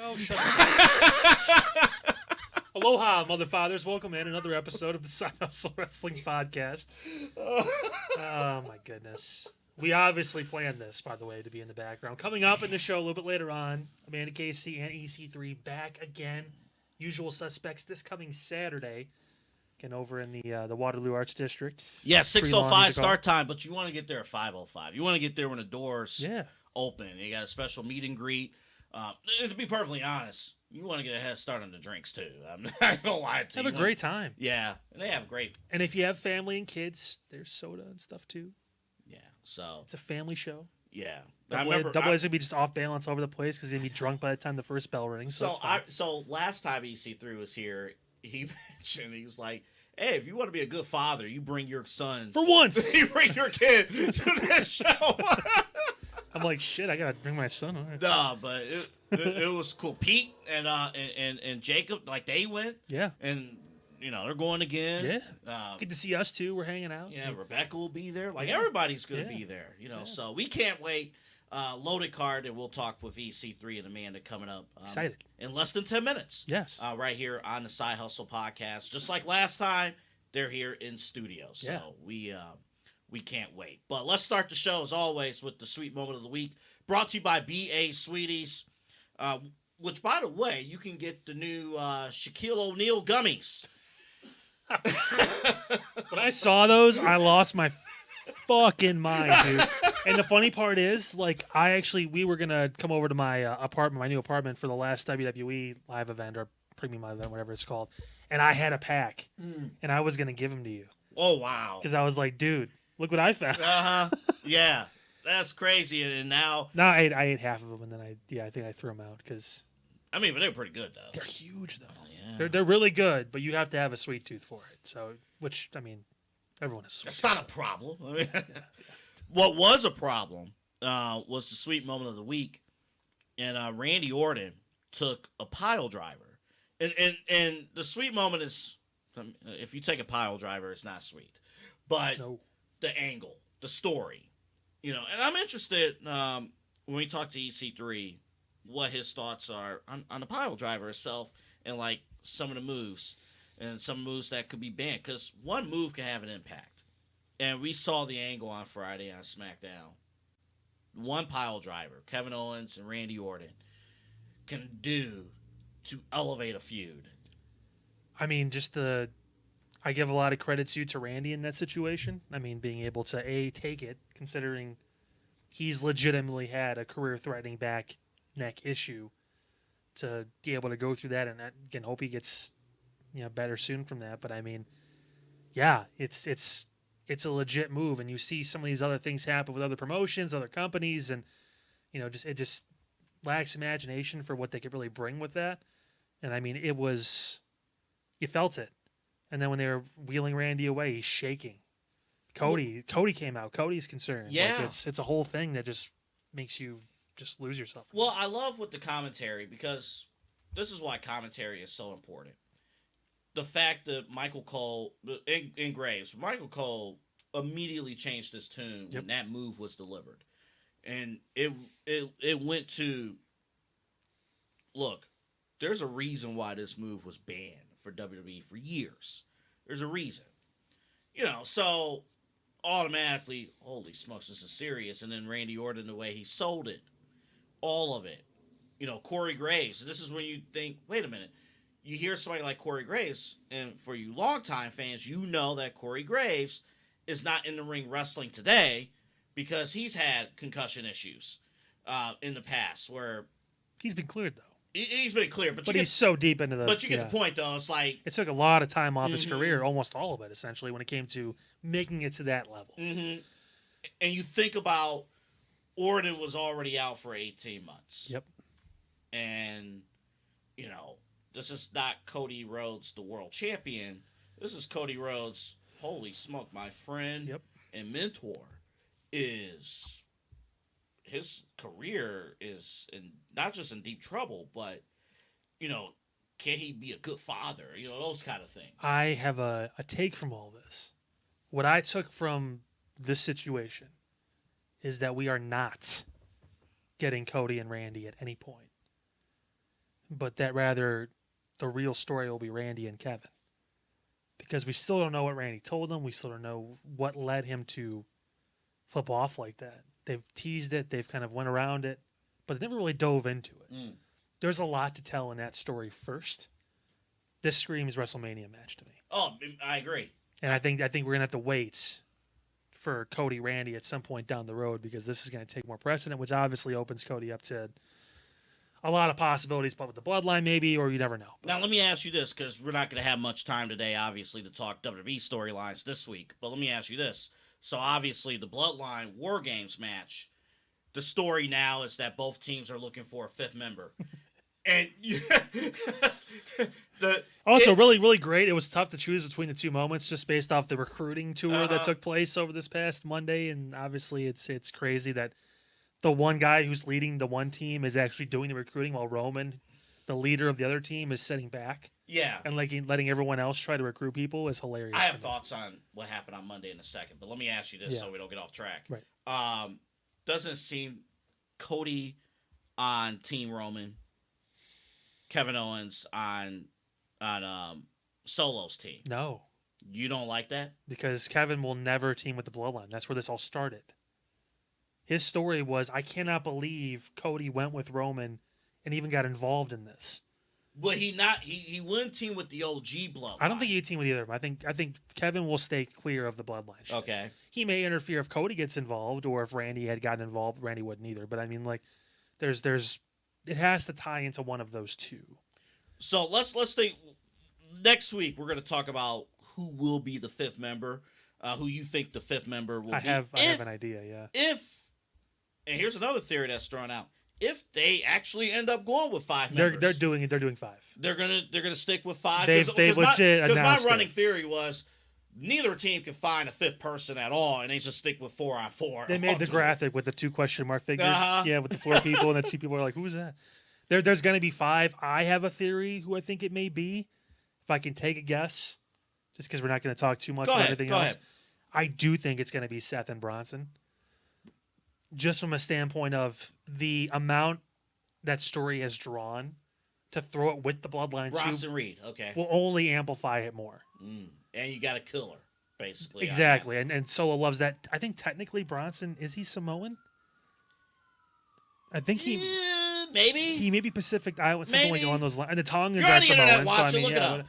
Oh, shut up. Aloha, mother fathers. Welcome in another episode of the Side Hustle Wrestling Podcast. Oh, my goodness. We obviously planned this, by the way, to be in the background. Coming up in the show a little bit later on, Amanda Casey and EC3 back again. Usual suspects this coming Saturday. Again, over in the Waterloo Arts District. Yeah, 6:05 start time, but you want to get there at 5:05. You want to get there when the doors open. You got a special meet and greet. And to be perfectly honest, you want to get a head start on the drinks, too. I'm not going to lie to you. Have a great time. Yeah, and they have great. And if you have family and kids, there's soda and stuff, too. Yeah, so. It's a family show. Yeah. Double A's going to be just off balance over the place because he's going to be drunk by the time the first bell rings. So last time EC3 was here, he mentioned, he was like, hey, if you want to be a good father, you bring your son. For once. You bring your kid to this show. I'm like, shit, I got to bring my son on. No, but it was cool. Pete and Jacob, like, they went. Yeah. And, you know, they're going again. Yeah. Good to see us, too. We're hanging out. Yeah, Rebecca will be there. Like, everybody's going to be there, you know. So we can't wait. Loaded card, and we'll talk with EC3 and Amanda coming up. Excited. In less than 10 minutes. Yes. Right here on the Side Hustle Podcast. Just like last time, they're here in studio. So we can't wait. But let's start the show, as always, with the Sweet Moment of the Week. Brought to you by BA Sweeties. Which, by the way, you can get the new Shaquille O'Neal gummies. When I saw those, I lost my fucking mind, dude. And the funny part is, like, we were gonna come over to my apartment, my new apartment, for the last WWE live event or premium live event, whatever it's called, and I had a pack, and I was gonna give them to you. Oh wow! Because I was like, dude, look what I found. Yeah, that's crazy. And now, I ate half of them, and then I think I threw them out because. I mean, but they were pretty good though. They're huge though. Yeah. They're really good, but you have to have a sweet tooth for it. So, which I mean, everyone is. That's not a problem. I mean, what was a problem was the Sweet Moment of the Week, and Randy Orton took a pile driver, and the sweet moment is, if you take a pile driver, it's not sweet, but the angle, the story, you know. And I'm interested when we talk to EC3, what his thoughts are on the pile driver itself, and like some of the moves, and some moves that could be banned, because one move can have an impact. And we saw the angle on Friday on SmackDown. One pile driver, Kevin Owens and Randy Orton, can do to elevate a feud. I mean, I give a lot of credit to Randy in that situation. I mean, being able to, take it, considering he's legitimately had a career-threatening back neck issue, to be able to go through that, and again, hope he gets better soon from that. But I mean, yeah, it's a legit move, and you see some of these other things happen with other promotions, other companies, and it just lacks imagination for what they could really bring with that. And I mean, you felt it. And then when they were wheeling Randy away, he's shaking. Cody came out. Cody's concerned. Yeah, like it's a whole thing that just makes you just lose yourself. Well, I love with the commentary, because this is why commentary is so important. The fact that Michael Cole in Graves, Michael Cole immediately changed his tune when that move was delivered, and it went to, look, there's a reason why this move was banned for WWE for years. There's a reason, so automatically, holy smokes, this is serious. And then Randy Orton, the way he sold it, all of it, Corey Graves. This is when you think, wait a minute. You hear somebody like Corey Graves, and for you longtime fans, you know that Corey Graves is not in the ring wrestling today because he's had concussion issues in the past. Where he's been cleared though. He's been cleared, but he's so deep into the. But you get the point, though. It's like it took a lot of time off his career, almost all of it, essentially, when it came to making it to that level. Mm-hmm. And you think about Orton was already out for 18 months. Yep. And this is not Cody Rhodes, the world champion. This is Cody Rhodes. Holy smoke, my friend and mentor is. His career is not just in deep trouble, but, can he be a good father? Those kind of things. I have a take from all this. What I took from this situation is that we are not getting Cody and Randy at any point. but that rather the real story will be Randy and Kevin. Because we still don't know what Randy told them. We still don't know what led him to flip off like that. They've teased it. They've kind of went around it, but they never really dove into it. There's a lot to tell in that story first. This screams WrestleMania match to me. Oh, I agree. And I think we're gonna have to wait for Cody Randy at some point down the road because this is gonna take more precedent, which obviously opens Cody up to a lot of possibilities, but with the bloodline maybe, or you never know. Now let me ask you this, because we're not going to have much time today, obviously, to talk WWE storylines this week. But let me ask you this. So obviously the bloodline War Games match, the story now is that both teams are looking for a fifth member. And really, really great. It was tough to choose between the two moments just based off the recruiting tour that took place over this past Monday. And obviously it's crazy that the one guy who's leading the one team is actually doing the recruiting while Roman, the leader of the other team, is sitting back. Yeah. And letting everyone else try to recruit people is hilarious. I have thoughts on what happened on Monday in a second, but let me ask you this so we don't get off track. Right. Doesn't it seem Cody on Team Roman, Kevin Owens on Solo's team? No. You don't like that? Because Kevin will never team with the Bloodline. That's where this all started. His story was, I cannot believe Cody went with Roman and even got involved in this. But he wouldn't team with the OG bloodline. I don't think he'd team with either of them. I think Kevin will stay clear of the bloodline shit. Okay. He may interfere if Cody gets involved, or if Randy had gotten involved, Randy wouldn't either. But I mean, like, it has to tie into one of those two. So let's think. Next week we're going to talk about who will be the fifth member. Who you think the fifth member will be? I have an idea. Yeah. And here's another theory that's thrown out. If they actually end up going with five members, they're doing five. They're gonna stick with five. They've legit announced. Because my running theory was neither team can find a fifth person at all, and they just stick with 4-on-4. They made the graphic with the 2 question mark figures. Yeah, with the 4 people, and the 2 people are like, "Who's that?" There's gonna be 5. I have a theory who I think it may be. If I can take a guess, just because we're not going to talk too much about anything else, I do think it's going to be Seth and Bronson. Just from a standpoint of the amount that story has drawn, to throw it with the bloodline Bronson Reed, okay, will only amplify it more. And you got a killer, basically. Exactly, and Solo loves that. I think technically Bronson, is he Samoan? I think maybe he may be Pacific Island, something like along those lines. And the Tongans are Samoan, so I mean, look it up.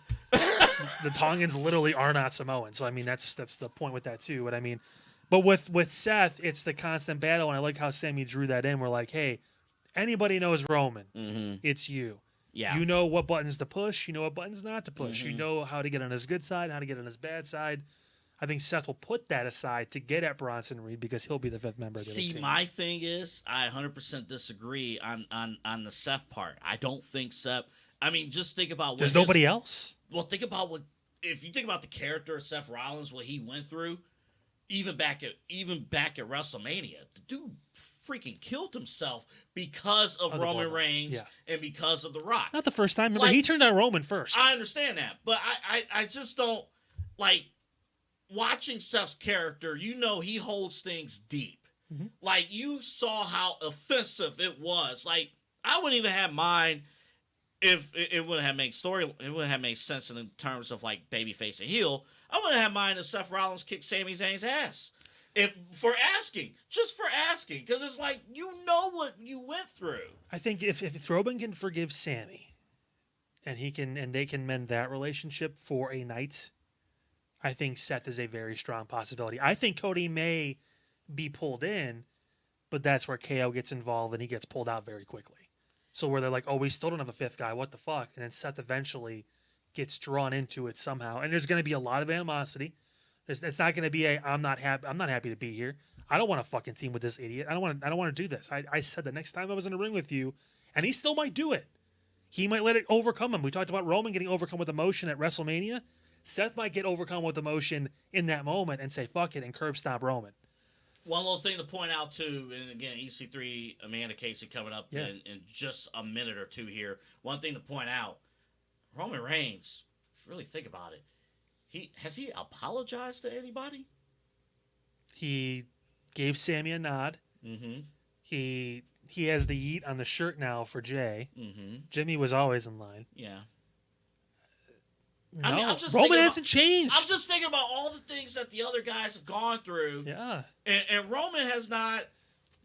The Tongans literally are not Samoan, so I mean that's the point with that too. But I mean, but with Seth, it's the constant battle, and I like how Sammy drew that in. We're like, hey, anybody knows Roman, it's you. Yeah, you know what buttons to push, you know what buttons not to push, you know how to get on his good side, how to get on his bad side. I think Seth will put that aside to get at Bronson Reed because he'll be the fifth member of the team. My thing is, I 100% disagree on the Seth part. I don't think Seth. I mean, just think about there's nobody else. Well, think about if you think about the character of Seth Rollins, what he went through, even back at WrestleMania, the dude freaking killed himself because of Roman Reigns and because of The Rock. Not the first time. Remember, he turned on Roman first. I understand that, but I just don't like watching Seth's character. You know, he holds things deep. Like, you saw how offensive it was. Like, I wouldn't even have mind if it wouldn't have made it wouldn't have made sense in terms of like babyface and heel. I wouldn't have mind if Seth Rollins kicked Sami Zayn's ass. Just for asking, because it's like, you know what you went through. I think if Roman can forgive Sami, and they can mend that relationship for a night, I think Seth is a very strong possibility. I think Cody may be pulled in, but that's where KO gets involved and he gets pulled out very quickly. So where they're like, oh, we still don't have a fifth guy, what the fuck? And then Seth eventually gets drawn into it somehow. And there's going to be a lot of animosity. It's not going to be I'm not happy to be here. I don't want to fucking team with this idiot. I don't want to do this. I said the next time I was in a ring with you, and he still might do it. He might let it overcome him. We talked about Roman getting overcome with emotion at WrestleMania. Seth might get overcome with emotion in that moment and say, fuck it, and curb stomp Roman. One little thing to point out, too, and again, EC3, Amanda Casey coming up in just a minute or two here. One thing to point out, Roman Reigns, if you really think about it, has he apologized to anybody? He gave Sami a nod. Mm-hmm. He he has the yeet on the shirt now for Jay. Mm-hmm. Jimmy was always in line. Yeah. No, I mean, I'm just Roman thinking hasn't changed. I'm just thinking about all the things that the other guys have gone through. Yeah. And Roman has not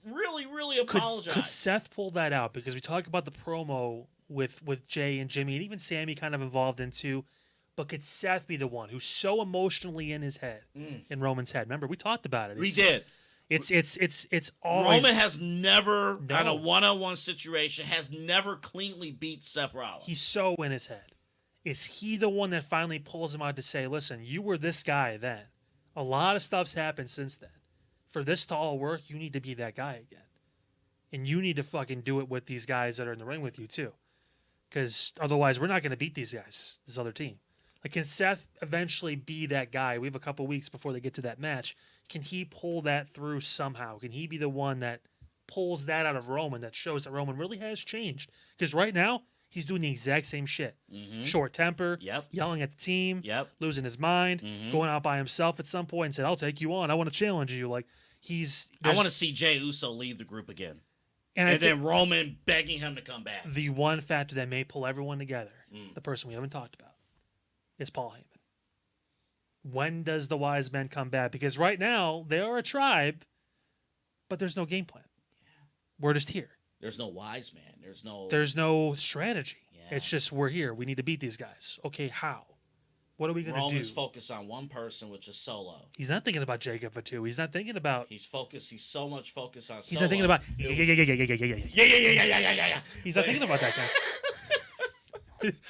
really apologized. Could Seth pull that out? Because we talk about the promo with Jay and Jimmy, and even Sammy kind of involved into. But could Seth be the one who's so emotionally in his head, in Roman's head? Remember, we talked about it. We did. It's always Roman has never, on a one-on-one situation, has never cleanly beat Seth Rollins. He's so in his head. Is he the one that finally pulls him out to say, listen, you were this guy then. A lot of stuff's happened since then. For this to all work, you need to be that guy again. And you need to fucking do it with these guys that are in the ring with you, too. Because otherwise, we're not going to beat these guys, this other team. Like, can Seth eventually be that guy? We have a couple weeks before they get to that match. Can he pull that through somehow? Can he be the one that pulls that out of Roman, that shows that Roman really has changed? Because right now, he's doing the exact same shit. Mm-hmm. Short temper, Yep. yelling at the team, Yep. losing his mind, Mm-hmm. going out by himself at some point and said, I'll take you on. I want to challenge you. Like, I want to see Jey Uso leave the group again. and And then Roman begging him to come back. the one factor that may pull everyone together, the person we haven't talked about, is Paul Heyman. When does the wise men come back? Because right now, they are a tribe, but there's no game plan. We're just here. There's no wise man. There's no strategy. Yeah. It's just we're here. We need to beat these guys. Okay, how? What are we going to do? Roman's focused on one person, which is Solo. He's not thinking about Jacob for two. He's not thinking about. He's so much focused on Solo. He's not thinking about. Yeah. Yeah. He's not thinking about that guy.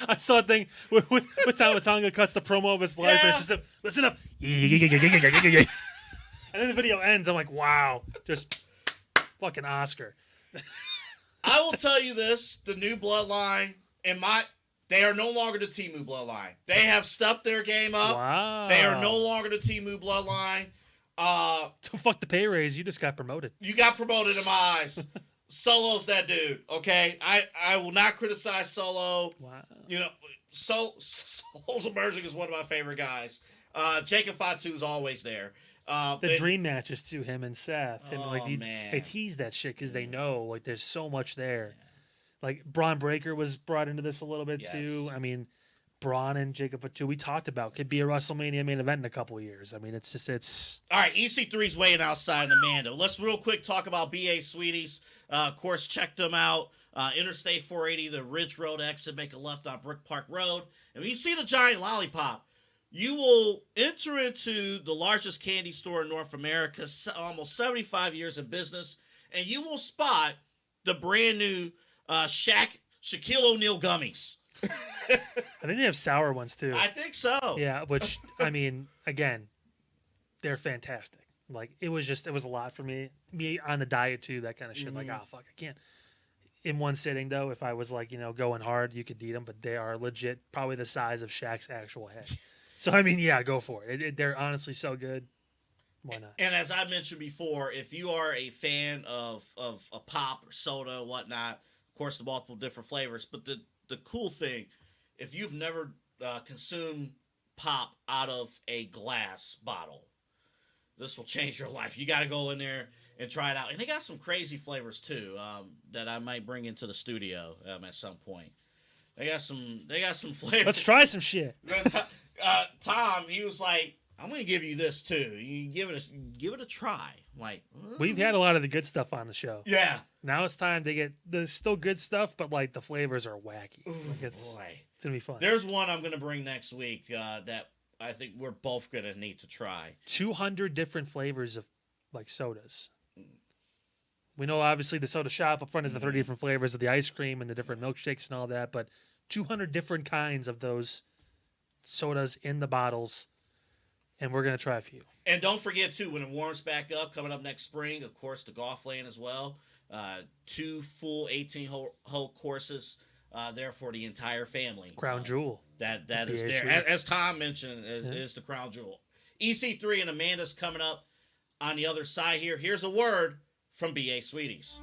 I saw a thing with Tonga cuts the promo of his life, and it's just listen up. And then the video ends. I'm like, wow, just fucking Oscar. I will tell you this: the new bloodline, they are no longer the Temu bloodline. They have stepped their game up. Wow. They are no longer the Temu bloodline. So fuck the pay raise. You just got promoted. You got promoted in my eyes. Solo's that dude, okay? I will not criticize Solo. Wow. You know, Solo's emerging is one of my favorite guys. Jacob Fatu is always there. The dream matches too, him and Seth, and man. they tease that shit because they know like there's so much there. Yeah. Like Braun Breaker was brought into this a little bit too. I mean, Braun and Jacob Fatu, we talked about, could be a WrestleMania main event in a couple of years. I mean, it's all right. EC3's waiting outside Amanda. Let's real quick talk about BA Sweeties. Of course, check them out. Interstate 480, the Ridge Road exit. Make a left on Brick Park Road, and when you see the giant lollipop, you will enter into the largest candy store in North America, almost 75 years in business, and you will spot the brand new Shaquille O'Neal gummies. I think they have sour ones too. I think so. Yeah, which I mean, again, they're fantastic. Like it was a lot for me. Me on the diet too, that kind of shit. Like, fuck, I can't. In one sitting though, if I was like, going hard, you could eat them, but they are legit, probably the size of Shaq's actual head. So I mean, yeah, go for it. They're honestly so good. Why not? And as I mentioned before, if you are a fan of a pop or soda, whatnot, of course the multiple different flavors. But the cool thing, if you've never consumed pop out of a glass bottle, this will change your life. You got to go in there and try it out. And they got some crazy flavors too that I might bring into the studio at some point. They got some flavors. Let's try some shit. Tom, he was like, I'm going to give you this too. You give it a try. I'm like, we've had a lot of the good stuff on the show. Yeah. Now it's time to get. There's still good stuff, but like the flavors are wacky. Ooh, like it's gonna be fun. There's one I'm going to bring next week that I think we're both going to need to try. 200 different flavors of like sodas. We know obviously the soda shop up front is the 30 different flavors of the ice cream and the different milkshakes and all that, but 200 different kinds of those sodas in the bottles, and we're going to try a few. And don't forget, too, when it warms back up, coming up next spring, of course, the golf lane as well. 2 full 18-hole courses there for the entire family. Crown jewel. That is there. As Tom mentioned, is the crown jewel. EC3 and Amanda's coming up on the other side here. Here's a word from BA Sweeties.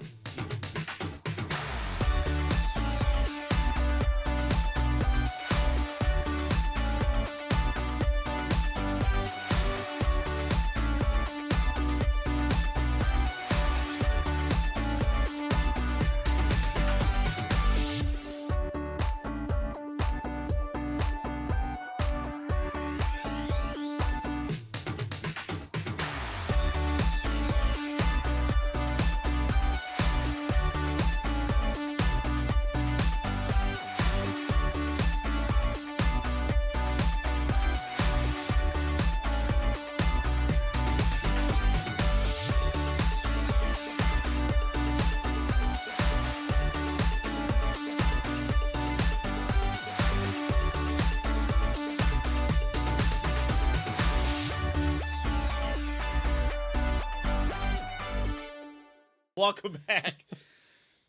Welcome back.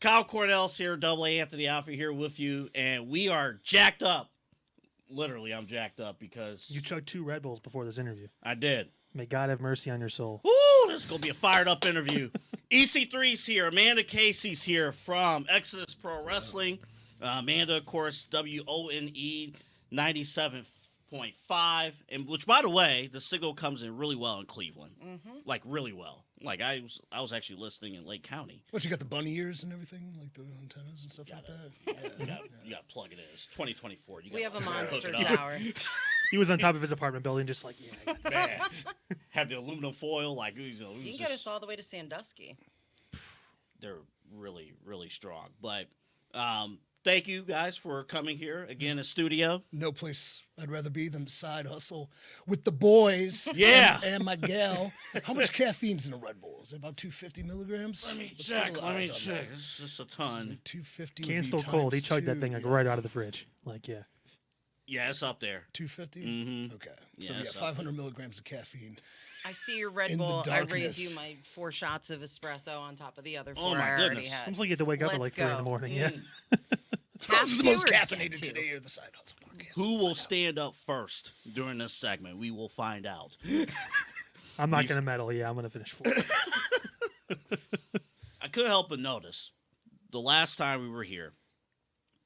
Kyle Cornell's here, Double A Anthony Alford here with you, and we are jacked up. Literally, I'm jacked up because... You chugged 2 Red Bulls before this interview. I did. May God have mercy on your soul. Woo, this is going to be a fired-up interview. EC3's here. Amanda Casey's here from Exodus Pro Wrestling. Amanda, of course, WONE 97.5, and which, by the way, the signal comes in really well in Cleveland. Like, really well. Like, I was actually listening in Lake County. What, you got the bunny ears and everything, like the antennas and stuff like that? Yeah. You got to plug it in. It's 2024. We have a monster tower. He was on top of his apartment building, just like, Man. Had the aluminum foil, like, You can get us all the way to Sandusky. They're really, really strong. But thank you guys for coming here again in studio. No place I'd rather be than the side hustle with the boys. Yeah. And my gal. How much caffeine's in a Red Bull? Is it about 250 milligrams? Let me Let's check. get a Let me eyes on check. that. It's just a This is ton. like 250. can's still cold. He chugged that thing like right out of the fridge. Like, yeah. Yeah, it's up there. 250? Mm-hmm. Okay. Yeah, So, yeah, it's up 500 milligrams of caffeine. I see your Red In the Bull. I raised darkness. you my 4 shots of espresso on top of the other 4 Oh, my I already goodness. had. Seems like you have to wake up at Let's like 3 in the go. morning. Yeah. Have Who's the to most or get caffeinated to? today or the side hustle podcast? Who will stand up first during this segment? We will find out. I'm not going to medal. Yeah, I'm going to finish 4th. I couldn't help but notice the last time we were here,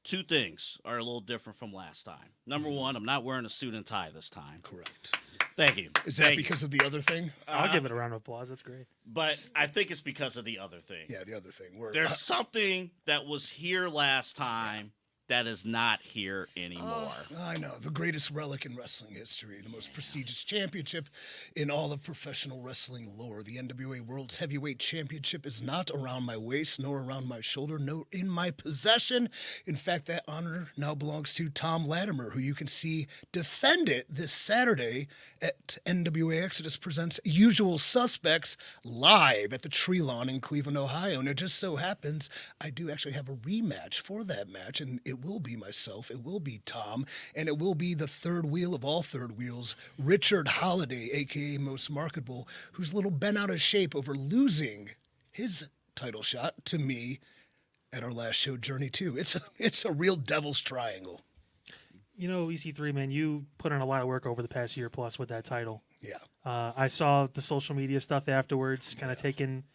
2 things are a little different from last time. Number one, I'm not wearing a suit and tie this time. Correct. Thank you. Is that because of the other thing? I'll give it a round of applause. That's great. But I think it's because of the other thing. Yeah, the other thing. There's something that was here last time that is not here anymore. I know, the greatest relic in wrestling history, the most prestigious championship in all of professional wrestling lore. The NWA World Heavyweight Championship is not around my waist, nor around my shoulder, nor in my possession. In fact, that honor now belongs to Thom Lattimer, who you can see defend it this Saturday at NWA Exodus Presents Usual Suspects live at the Tree Lawn in Cleveland, Ohio. And it just so happens I do actually have a rematch for that match, and it will be myself, it will be Thom, and it will be the third wheel of all third wheels, Richard Holliday, a.k.a. Most Marketable, who's a little bent out of shape over losing his title shot to me at our last show, Journey 2. It's a real devil's triangle. You know, EC3, man, you put in a lot of work over the past year plus with that title. Yeah. I saw the social media stuff afterwards, kind of taking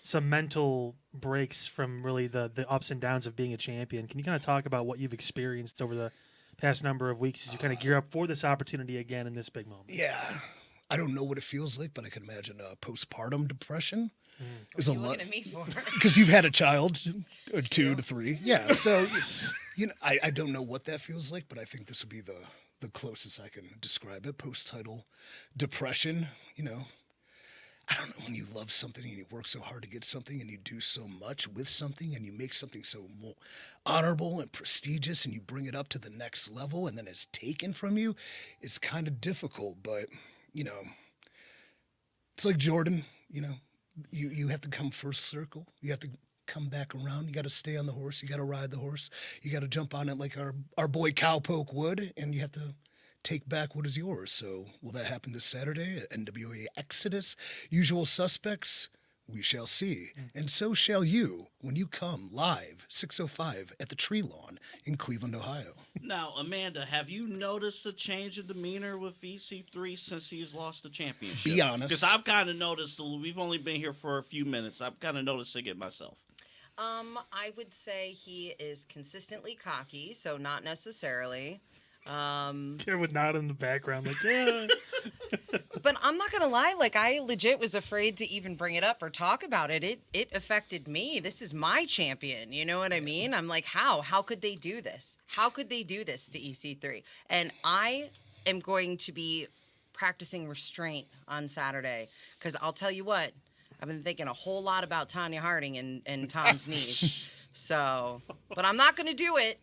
some mental breaks from really the ups and downs of being a champion. Can you kind of talk about what you've experienced over the past number of weeks as you kind of gear up for this opportunity again in this big moment? Yeah. I don't know what it feels like, but I can imagine postpartum depression. What are you looking at me for? Because you've had a child, or 2 to 3. Yeah, so, you know, I don't know what that feels like, but I think this would be the closest I can describe it. Post-title depression, you know. I don't know, when you love something and you work so hard to get something and you do so much with something and you make something so more honorable and prestigious and you bring it up to the next level and then it's taken from you, it's kind of difficult. But, you know, it's like Jordan, you know, you have to come first circle. You have to come back around. You got to stay on the horse. You got to ride the horse. You got to jump on it like our boy Cowpoke would, and you have to take back what is yours. So will that happen this Saturday at NWA Exodus? Usual Suspects? We shall see. And so shall you when you come live, 6:05 at the Tree Lawn in Cleveland, Ohio. Now, Amanda, have you noticed a change in demeanor with EC3 since he's lost the championship? Be honest. Because I've kind of noticed, we've only been here for a few minutes, I've kind of noticed it myself. I would say he is consistently cocky, so not necessarily. Karen would nod in the background like, yeah. But I'm not gonna lie, like I legit was afraid to even bring it up or talk about it. It affected me. This is my champion. You know what I mean? I'm like, how? How could they do this? How could they do this to EC3? And I am going to be practicing restraint on Saturday because I'll tell you what, I've been thinking a whole lot about Tanya Harding and Tom's knees. So, but I'm not gonna do it.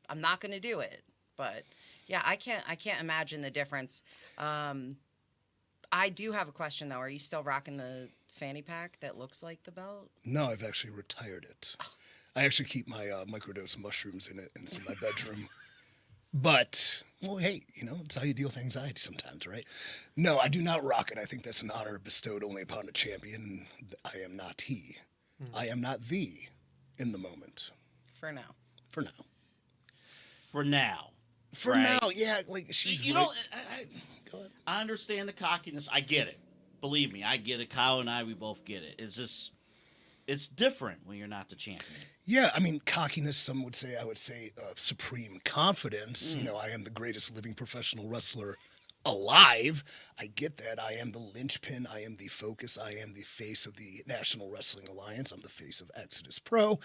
I'm not gonna do it. But yeah, I can't imagine the difference. I do have a question though. Are you still rocking the fanny pack that looks like the belt? No, I've actually retired it. I actually keep my microdose mushrooms in it, and it's in my bedroom. But, well, hey, you know, it's how you deal with anxiety sometimes, right? No, I do not rock it. I think that's an honor bestowed only upon a champion, and I am not he. I am not the in the moment. For now. For now. For now. For Right. now, yeah. Like she's You right. know, Go ahead. I understand the cockiness. I get it. Believe me, I get it. Kyle and I, we both get it. It's just, it's different when you're not the champion. Yeah, I mean, cockiness, some would say, I would say supreme confidence. You know, I am the greatest living professional wrestler alive. I get that. I am the linchpin. I am the focus. I am the face of the National Wrestling Alliance. I'm the face of Exodus Pro.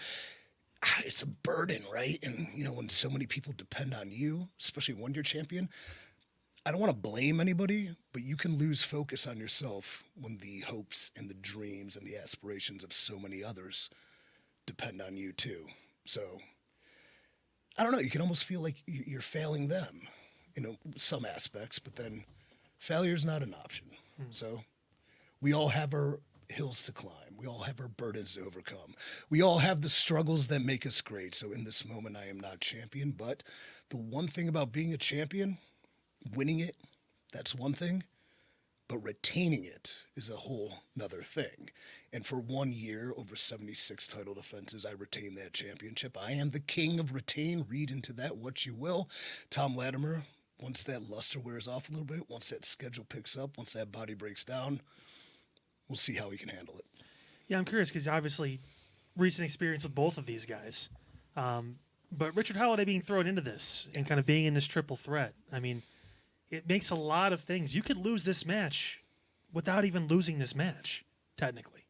It's a burden, right? And, you know, when so many people depend on you, especially when you're champion, I don't want to blame anybody, but you can lose focus on yourself when the hopes and the dreams and the aspirations of so many others depend on you too. So I don't know, you can almost feel like you're failing them, you know, some aspects, but then failure's not an option. So we all have our hills to climb. We all have our burdens to overcome. We all have the struggles that make us great. So in this moment, I am not champion, but the one thing about being a champion, winning it, that's one thing, but retaining it is a whole nother thing. And for 1 year, over 76 title defenses, I retained that championship. I am the king of retain. Read into that what you will. Thom Lattimer, once that luster wears off a little bit, once that schedule picks up, once that body breaks down, we'll see how he can handle it. Yeah, I'm curious because obviously recent experience with both of these guys. But Richard Holliday being thrown into this and kind of being in this triple threat, I mean, it makes a lot of things. You could lose this match without even losing this match, technically.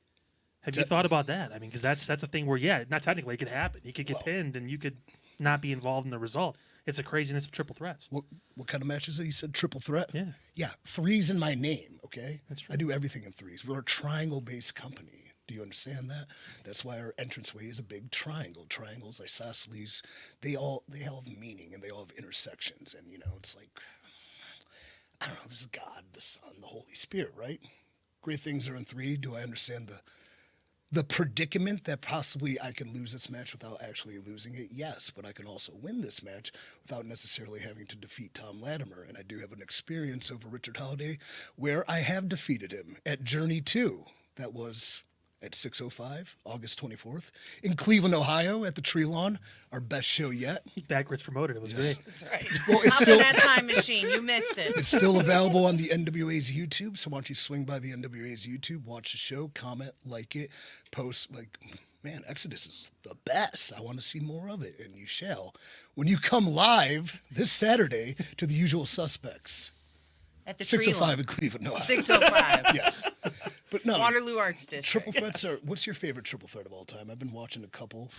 Have you thought about that? I mean, because that's a thing where, yeah, not technically, it could happen. He could get pinned and you could not be involved in the result. It's the craziness of triple threats. What kind of match is it? You said triple threat? Yeah. Yeah, three's in my name, okay? That's true. I do everything in threes. We're a triangle-based company. Do you understand that? That's why our entranceway is a big triangle. Triangles, isosceles, they all have meaning and they all have intersections. And, you know, it's like, I don't know, there's God, the Son, the Holy Spirit, right? Great things are in three. Do I understand the predicament that possibly I can lose this match without actually losing it? Yes, but I can also win this match without necessarily having to defeat Thom Lattimer. And I do have an experience over Richard Holliday where I have defeated him at Journey 2. That was at 6:05, August 24th, in Cleveland, Ohio, at the Tree Lawn. Our best show yet. He backwards promoted. It was Yes. great. That's right. Well, it's Out still of that time machine. You missed it. it's still available on the NWA's YouTube. So why don't you swing by the NWA's YouTube, watch the show, comment, like it, post. Like, man, Exodus is the best. I want to see more of it, and you shall when you come live this Saturday to the Usual Suspects. At the Tree 6:05 Lawn. in Cleveland, Ohio. 6:05. Yes, but no. Waterloo Arts District. Triple threats are. What's your favorite triple threat of all time? I've been watching a couple.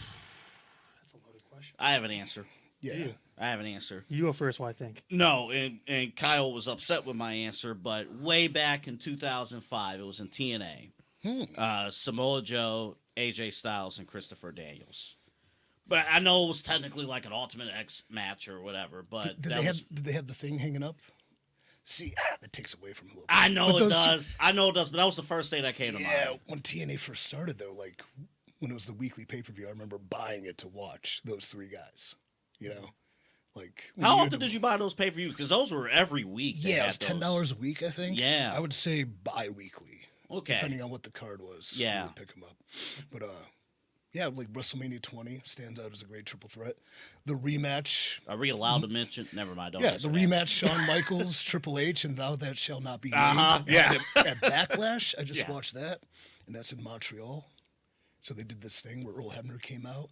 That's a loaded question. I have an answer. Yeah. I have an answer. You go first, I think. No, and Kyle was upset with my answer, but way back in 2005, it was in TNA. Samoa Joe, AJ Styles, and Christopher Daniels. But I know it was technically like an Ultimate X match or whatever. But Did they have the thing hanging up? See, that takes away from a little bit. I know But it those- does. I know it does. But that was the first thing that came to Yeah, mind. when TNA first started, though, like when it was the weekly pay-per-view, I remember buying it to watch those three guys. You know, like How often did you buy those pay-per-views? Because those were every week. they Yeah, it had was those. $10 a week, I think. Yeah. I would say bi-weekly, Okay. depending on what the card was. Yeah. we would pick them up. But yeah, like WrestleMania 20 stands out as a great triple threat. The rematch. Are we allowed to mention? Never mind. Don't Yeah, answer the that. rematch: Shawn Michaels, Triple H, and Thou That Shall Not Be Named. Uh-huh. Yeah. At Backlash, I just Yeah. watched that, and that's in Montreal. So they did this thing where Earl Hebner came out,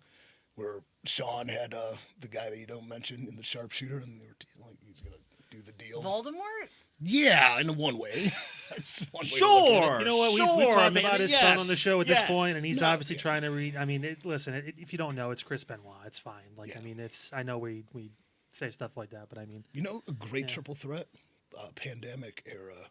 where Shawn had the guy that you don't mention in the sharpshooter, and they were like, he's gonna do the deal. Voldemort? Yeah, in one way. That's one way to look at it. Sure. You know what? We've Sure, talked man, about his yes, son on the show at this yes. point, and he's No, obviously yeah. trying to read. I mean, if you don't know, it's Chris Benoit. It's fine. Like, Yeah. I mean, I know we say stuff like that, but I mean, You know, a great Yeah. triple threat, pandemic era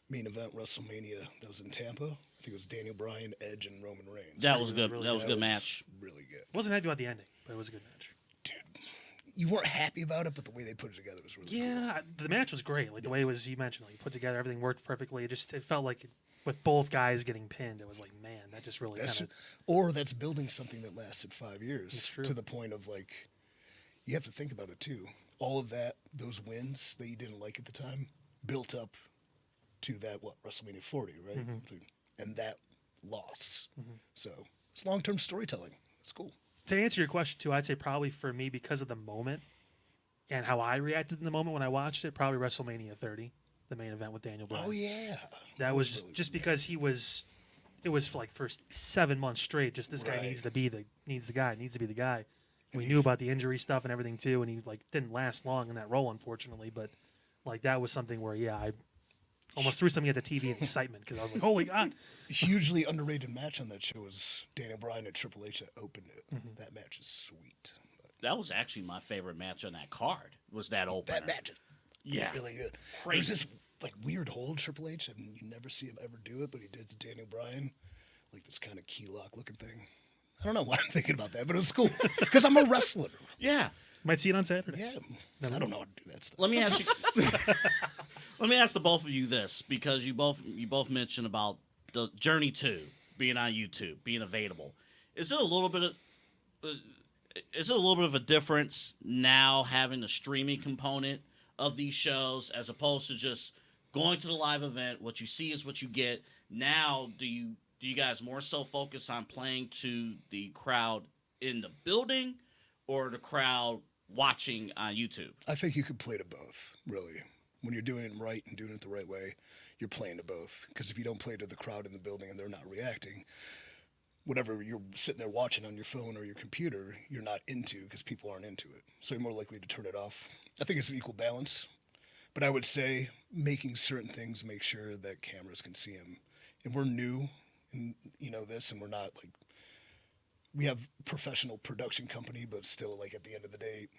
main event WrestleMania that was in Tampa. I think it was Daniel Bryan, Edge, and Roman Reigns. That was It was good. really That was a That good match. Really good. wasn't happy about the ending, but it was a good match. Dude, you weren't happy about it, but the way they put it together was really cool. Yeah, the match was great. Like the way it was, you mentioned, like put together, everything worked perfectly. It felt like with both guys getting pinned, it was like, man, that just really That's, kind of. or that's building something that lasted 5 years That's true. to the point of like, you have to think about it too. All of that, those wins that you didn't like at the time, built up to that WrestleMania 40, right? Mm-hmm. And that loss. So It's long-term storytelling. It's cool. To answer your question too, I'd say probably for me because of the moment and how I reacted in the moment when I watched it, probably WrestleMania 30, the main event with Daniel Bryan. Oh yeah, That was really just good. because it was for like for 7 months straight. Just this guy Right. needs to be the guy. And We he knew f- about the injury stuff and everything too, and he like didn't last long in that role, unfortunately. But like that was something where I almost threw something at the TV in excitement because I was like, holy god! Hugely underrated match on that show was Daniel Bryan and Triple H that opened it. Mm-hmm. That match is sweet. That was actually my favorite match on that card. Was that opener? That match is Yeah. really good. Crazy. There's this like weird hold Triple H, and you never see him ever do it, but he did to Daniel Bryan, like this kind of key lock looking thing. I don't know why I'm thinking about that, but it was cool because I'm a wrestler. Yeah. Might see it on Saturday. Yeah, I don't know how to do that stuff. Let me ask you. Let me ask the both of you this, because you both mentioned about the Journey 2 being on YouTube, being available. Is it a little bit of a difference now having the streaming component of these shows as opposed to just going to the live event? What you see is what you get. Now, do you guys more so focus on playing to the crowd in the building or the crowd watching on YouTube? I think you could play to both, really. When you're doing it right and doing it the right way, you're playing to both. Because if you don't play to the crowd in the building and they're not reacting, whatever you're sitting there watching on your phone or your computer, you're not into because people aren't into it. So you're more likely to turn it off. I think it's an equal balance. But I would say making certain things make sure that cameras can see them. And we're new in, this, and we're not like, we have professional production company, but still, like, at the end of the day,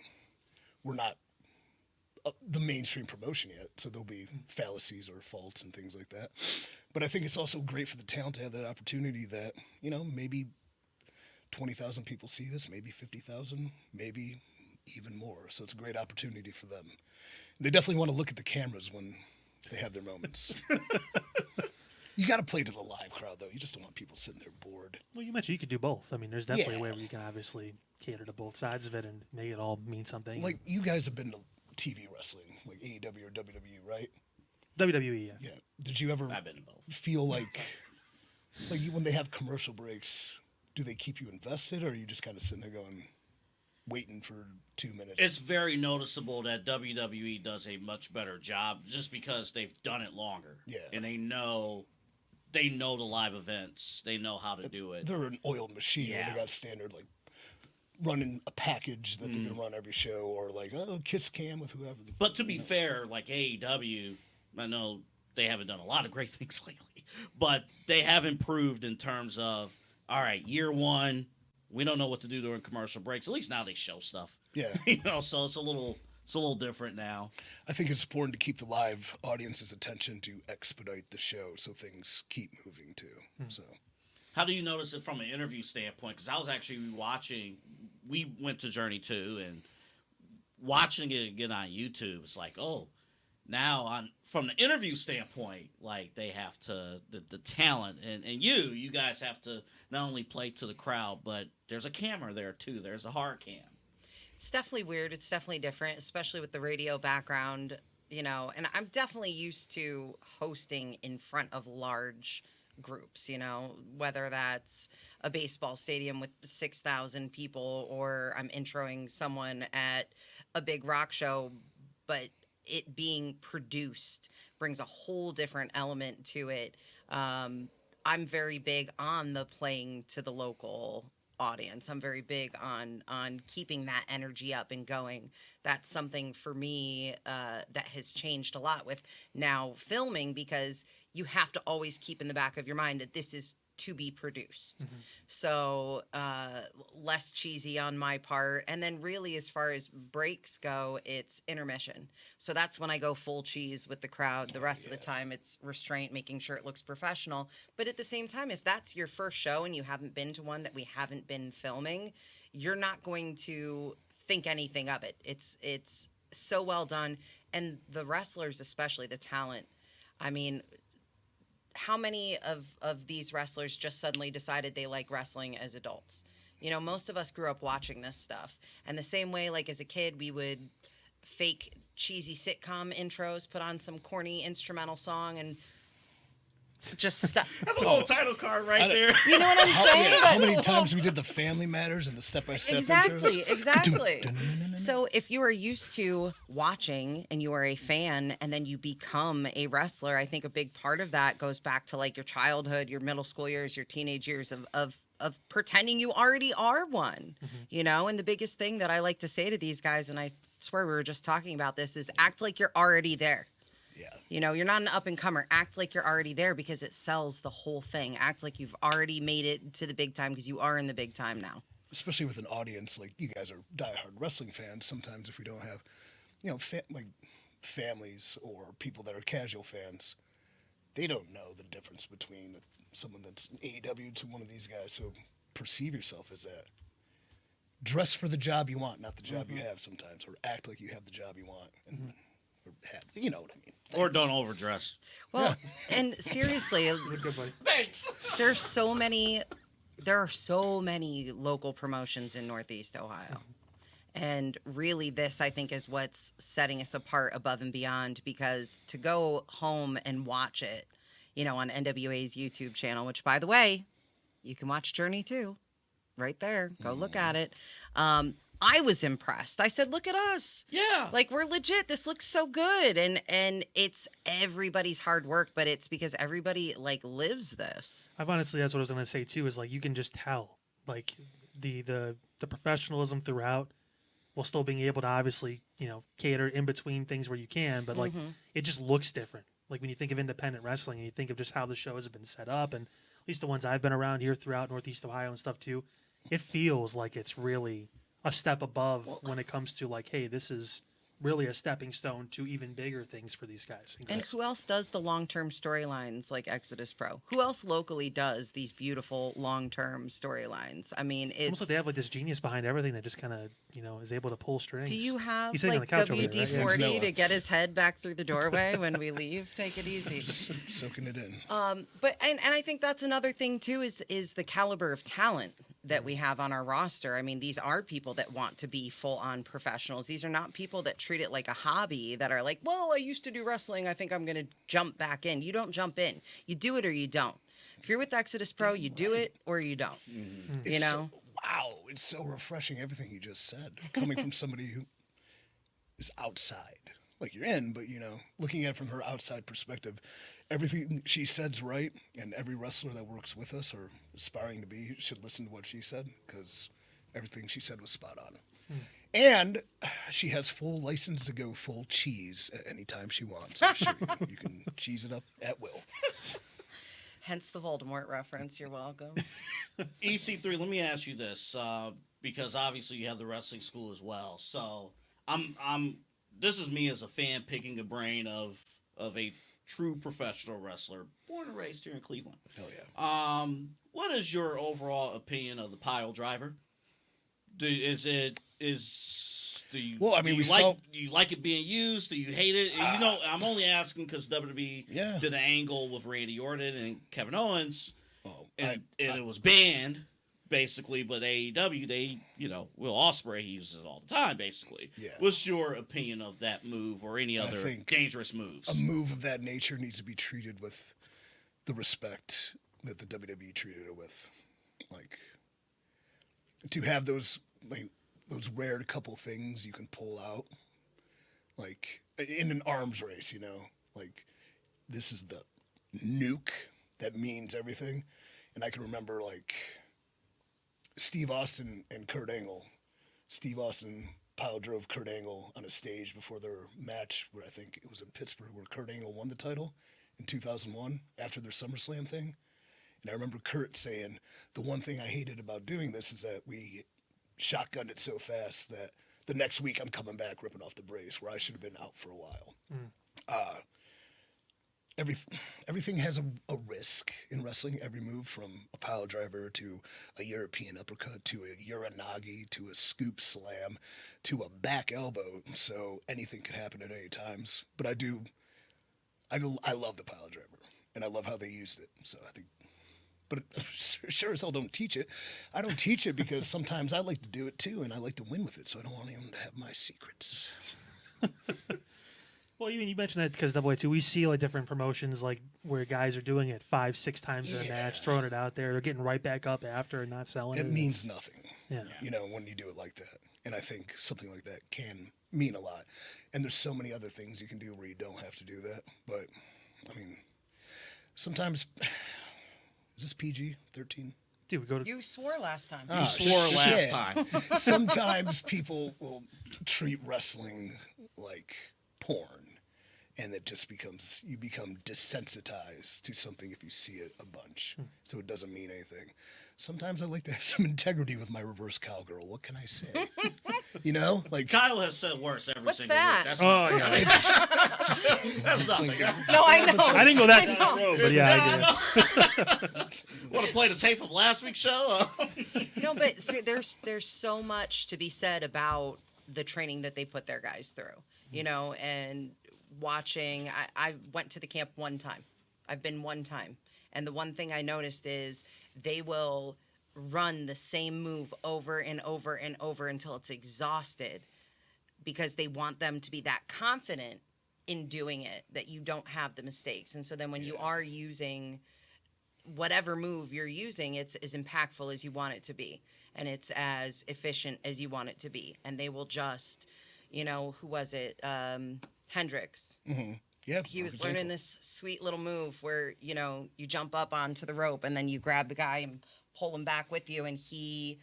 we're not the mainstream promotion yet, so there'll be fallacies or faults and things like that. But I think it's also great for the talent to have that opportunity that, maybe 20,000 people see this, maybe 50,000, maybe even more. So it's a great opportunity for them. They definitely want to look at the cameras when they have their moments. You got to play to the live crowd, though. You just don't want people sitting there bored. Well, you mentioned you could do both. I mean, there's definitely a Yeah. way where you can obviously cater to both sides of it and make it all mean something. Like, you guys have been to TV wrestling, like AEW or WWE, right? WWE, yeah. Yeah. Did you ever I've been to both. feel like when they have commercial breaks, do they keep you invested, or are you just kind of sitting there going, waiting for 2 minutes? It's very noticeable that WWE does a much better job just because they've done it longer. Yeah. And they know the live events. They know how to do it. They're an oiled machine. Where Yeah. they got standard, like, running a package that they're going to run every show, or like, kiss cam with whoever. But to be fair, like AEW, I know they haven't done a lot of great things lately, but they have improved in terms of, all right, year one, we don't know what to do during commercial breaks. At least now they show stuff. Yeah. So it's a little different now. I think it's important to keep the live audience's attention to expedite the show so things keep moving too. So How do you notice it from an interview standpoint? Because I was actually watching, we went to Journey 2, and watching it again on YouTube, it's like, oh, now from the interview standpoint, like they have to, the talent, and you guys have to not only play to the crowd, but there's a camera there too. There's a hard cam. It's definitely weird. It's definitely different, especially with the radio background, and I'm definitely used to hosting in front of large groups, whether that's a baseball stadium with 6,000 people or I'm introing someone at a big rock show, but it being produced brings a whole different element to it. I'm very big on the playing to the local audience. I'm very big on keeping that energy up and going. That's something for me that has changed a lot with now filming, because you have to always keep in the back of your mind that this is to be produced. Mm-hmm. So less cheesy on my part. And then really, as far as breaks go, it's intermission. So that's when I go full cheese with the crowd. The rest of the time it's restraint, making sure it looks professional. But at the same time, if that's your first show and you haven't been to one that we haven't been filming, you're not going to think anything of it. It's so well done. And the wrestlers, especially the talent, I mean, how many of these wrestlers just suddenly decided they like wrestling as adults? Most of us grew up watching this stuff. And the same way, like as a kid, we would fake cheesy sitcom intros, put on some corny instrumental song, and just step. Have a little title card right there. You know what I'm saying? How many times we did the Family Matters and the step-by-step Exactly, intros? exactly. So if you are used to watching and you are a fan and then you become a wrestler, I think a big part of that goes back to like your childhood, your middle school years, your teenage years of pretending you already are one, you know? And the biggest thing that I like to say to these guys, and I swear we were just talking about this, is act like you're already there. Yeah. You know, you're not an up-and-comer. Act like you're already there because it sells the whole thing. Act like you've already made it to the big time because you are in the big time now. Especially with an audience like you guys are diehard wrestling fans. Sometimes if we don't have, you know, like families or people that are casual fans, they don't know the difference between someone that's AEW to one of these guys. So perceive yourself as that. Dress for the job you want, not the job you have sometimes, or act like you have the job you want. And, or have, you know what I mean. Or don't overdress. Well, and seriously, You're good, buddy. Thanks. there are so many local promotions in Northeast Ohio. And really this, I think, is what's setting us apart above and beyond, because to go home and watch it, you know, on NWA's YouTube channel, which, by the way, you can watch Journey too, right there. Go look at it. I was impressed. I said, look at us. Yeah. Like, we're legit. This looks so good. And it's everybody's hard work, but it's because everybody, like, lives this. I've honestly, that's what I was going to say too, is like, you can just tell, like, the professionalism throughout, while still being able to obviously, you know, cater in between things where you can, but like, it just looks different. Like when you think of independent wrestling and you think of just how the show has been set up, and at least the ones I've been around here throughout Northeast Ohio and stuff too, it feels like it's really a step above when it comes to like, hey, this is really a stepping stone to even bigger things for these guys. And who else does the long-term storylines like Exodus Pro? Who else locally does these beautiful long-term storylines? I mean, it's almost like they have like this genius behind everything that just kind of, you know, is able to pull strings. Do you have He's sitting on like the couch over there, right? WD-40 Yeah. to get his head back through the doorway when we leave? Take it easy. Just soaking it in. But I think that's another thing too, is the caliber of talent that we have on our roster. I mean, these are people that want to be full-on professionals. These are not people that treat it like a hobby, that are like, well, I used to do wrestling, I think I'm going to jump back in. You don't jump in. You do it or you don't. If you're with Exodus Pro, you do it or you don't. You It's know? wow, it's so refreshing, everything you just said, coming from somebody who is outside. Like, you're in, but, you know, looking at it from her outside perspective, everything she said's right, and every wrestler that works with us or aspiring to be should listen to what she said, because everything she said was spot on. And she has full license to go full cheese at any time she wants. You can cheese it up at will. Hence the Voldemort reference. You're welcome. EC3, let me ask you this, because obviously you have the wrestling school as well. So this is me as a fan picking a brain of a true professional wrestler, born and raised here in Cleveland. Hell yeah. What is your overall opinion of the pile driver? Do you like it being used? Do you hate it? You know, I'm only asking because WWE did an angle with Randy Orton and Kevin Owens, and it was banned basically. But AEW, they, you know, Will Ospreay, he uses it all the time basically. Yeah. What's your opinion of that move or any other dangerous moves? A move of that nature needs to be treated with the respect that the WWE treated it with. Like, to have those rare couple things you can pull out, like in an arms race, you know, like this is the nuke that means everything. And I can remember like Steve Austin and Kurt Angle. Steve Austin pile drove Kurt Angle on a stage before their match, where I think it was in Pittsburgh, where Kurt Angle won the title in 2001 after their SummerSlam thing. And I remember Kurt saying, the one thing I hated about doing this is that we shotgunned it so fast that the next week I'm coming back ripping off the brace, where I should have been out for a while. Everything has a risk in wrestling. Every move, from a pile driver to a European uppercut to a uranagi to a scoop slam to a back elbow. So anything could happen at any times. But I love the pile driver, and I love how they used it. So I think. But sure as hell don't teach it. I don't teach it because sometimes I like to do it too, and I like to win with it, so I don't want anyone to have my secrets. Well, you mentioned that because NWA too. We see like different promotions like where guys are doing it 5-6 times in a match, throwing it out there. They're getting right back up after and not selling it. It means nothing. Yeah. When you do it like that. And I think something like that can mean a lot. And there's so many other things you can do where you don't have to do that. But I mean, sometimes is this PG-13? Dude, we go to. You swore last time. You swore last time. Sometimes people will treat wrestling like porn, and you become desensitized to something if you see it a bunch. So it doesn't mean anything. Sometimes I like to have some integrity with my reverse cowgirl. What can I say? Like Kyle has said worse every What's single that? week. That's yeah. that's nothing. No, I know. I didn't go that down that road, but yeah, I get it. Want to play the tape from last week's show? No, but there's so much to be said about the training that they put their guys through, and watching. I went to the camp one time. I've been one time. And the one thing I noticed is they will run the same move over and over and over until it's exhausted because they want them to be that confident in doing it that you don't have the mistakes. And so then when you are using whatever move you're using, it's as impactful as you want it to be. And it's as efficient as you want it to be. And they will just, who was it? Hendricks. Mm-hmm. Yeah, he was learning this sweet little move where, you jump up onto the rope and then you grab the guy and pull him back with you. And he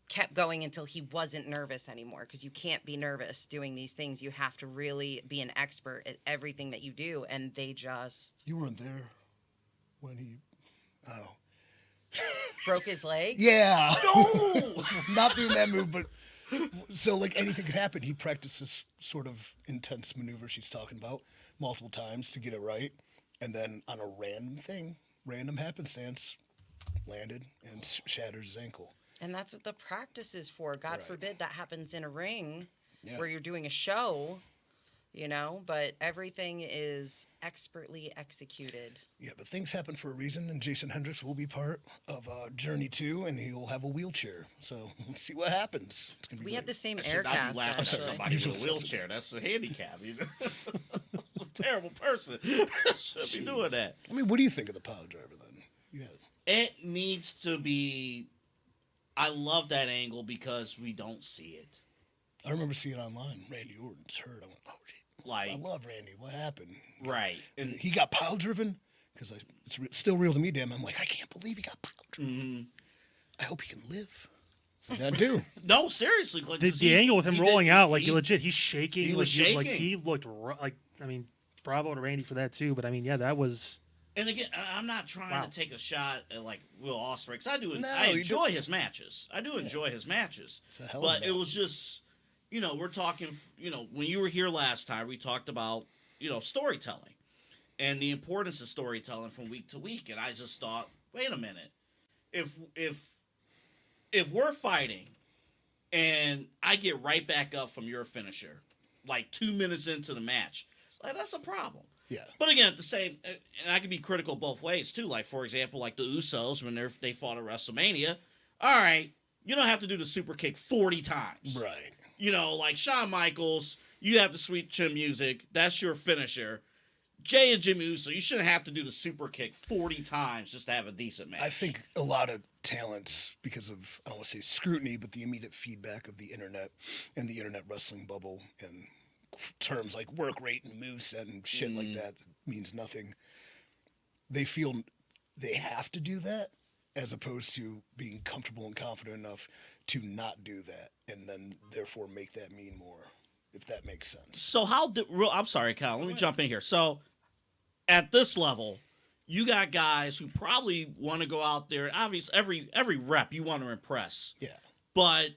kept going until he wasn't nervous anymore because you can't be nervous doing these things. You have to really be an expert at everything that you do. And they just... You weren't there when he... Oh. Broke his leg? Yeah. No! Not doing that move, but... So, like, anything could happen. He practiced this sort of intense maneuver she's talking about multiple times to get it right. And then on a random happenstance, landed and shattered his ankle. And that's what the practice is for. God forbid that happens in a ring where you're doing a show, but everything is expertly executed. Yeah, but things happen for a reason, and Jason Hendricks will be part of Journey 2, and he'll have a wheelchair. So let's see what happens. It's gonna be We great. had the same I should not aircast. be laughing at actually. somebody with a wheelchair. That's a handicap. Terrible person. Shouldn't be doing that. I mean, what do you think of the pile driver then? It needs to be. I love that angle because we don't see it. I remember seeing it online. Randy Orton's hurt. I went, oh, gee. Like, I love Randy. What happened? right. And he got pile driven because it's still real to me, damn. I'm like, I can't believe he got pile driven. Mm-hmm. I hope he can live. I do. No, seriously. Like, The angle with him rolling out, like legit, he's shaking. He was shaking. Like he looked bravo to Randy for that too. But I mean, yeah, that was. And again, I'm not trying to take a shot at like Will Ospreay because I do. No, I enjoy his matches. I do enjoy his matches. It's a hell of a but it was just, we're talking. When you were here last time, we talked about storytelling and the importance of storytelling from week to week. And I just thought, wait a minute, if we're fighting and I get right back up from your finisher, like 2 minutes into the match, like that's a problem. Yeah. But again, at the same, and I can be critical both ways too. Like for example, like the Usos when they fought at WrestleMania. All right, you don't have to do the super kick 40 times. Right. Like Shawn Michaels, you have the sweet chin music. That's your finisher. Jay and Jimmy Uso, you shouldn't have to do the super kick 40 times just to have a decent match. I think a lot of talents, because of, I don't want to say scrutiny, but the immediate feedback of the internet and the internet wrestling bubble and terms like work rate and moveset and shit like that means nothing. They feel they have to do that as opposed to being comfortable and confident enough to not do that and then therefore make that mean more, if that makes sense. So I'm sorry, Kyle, let me jump in here. So at this level, you got guys who probably want to go out there. Obviously, every rep you want to impress. Yeah. But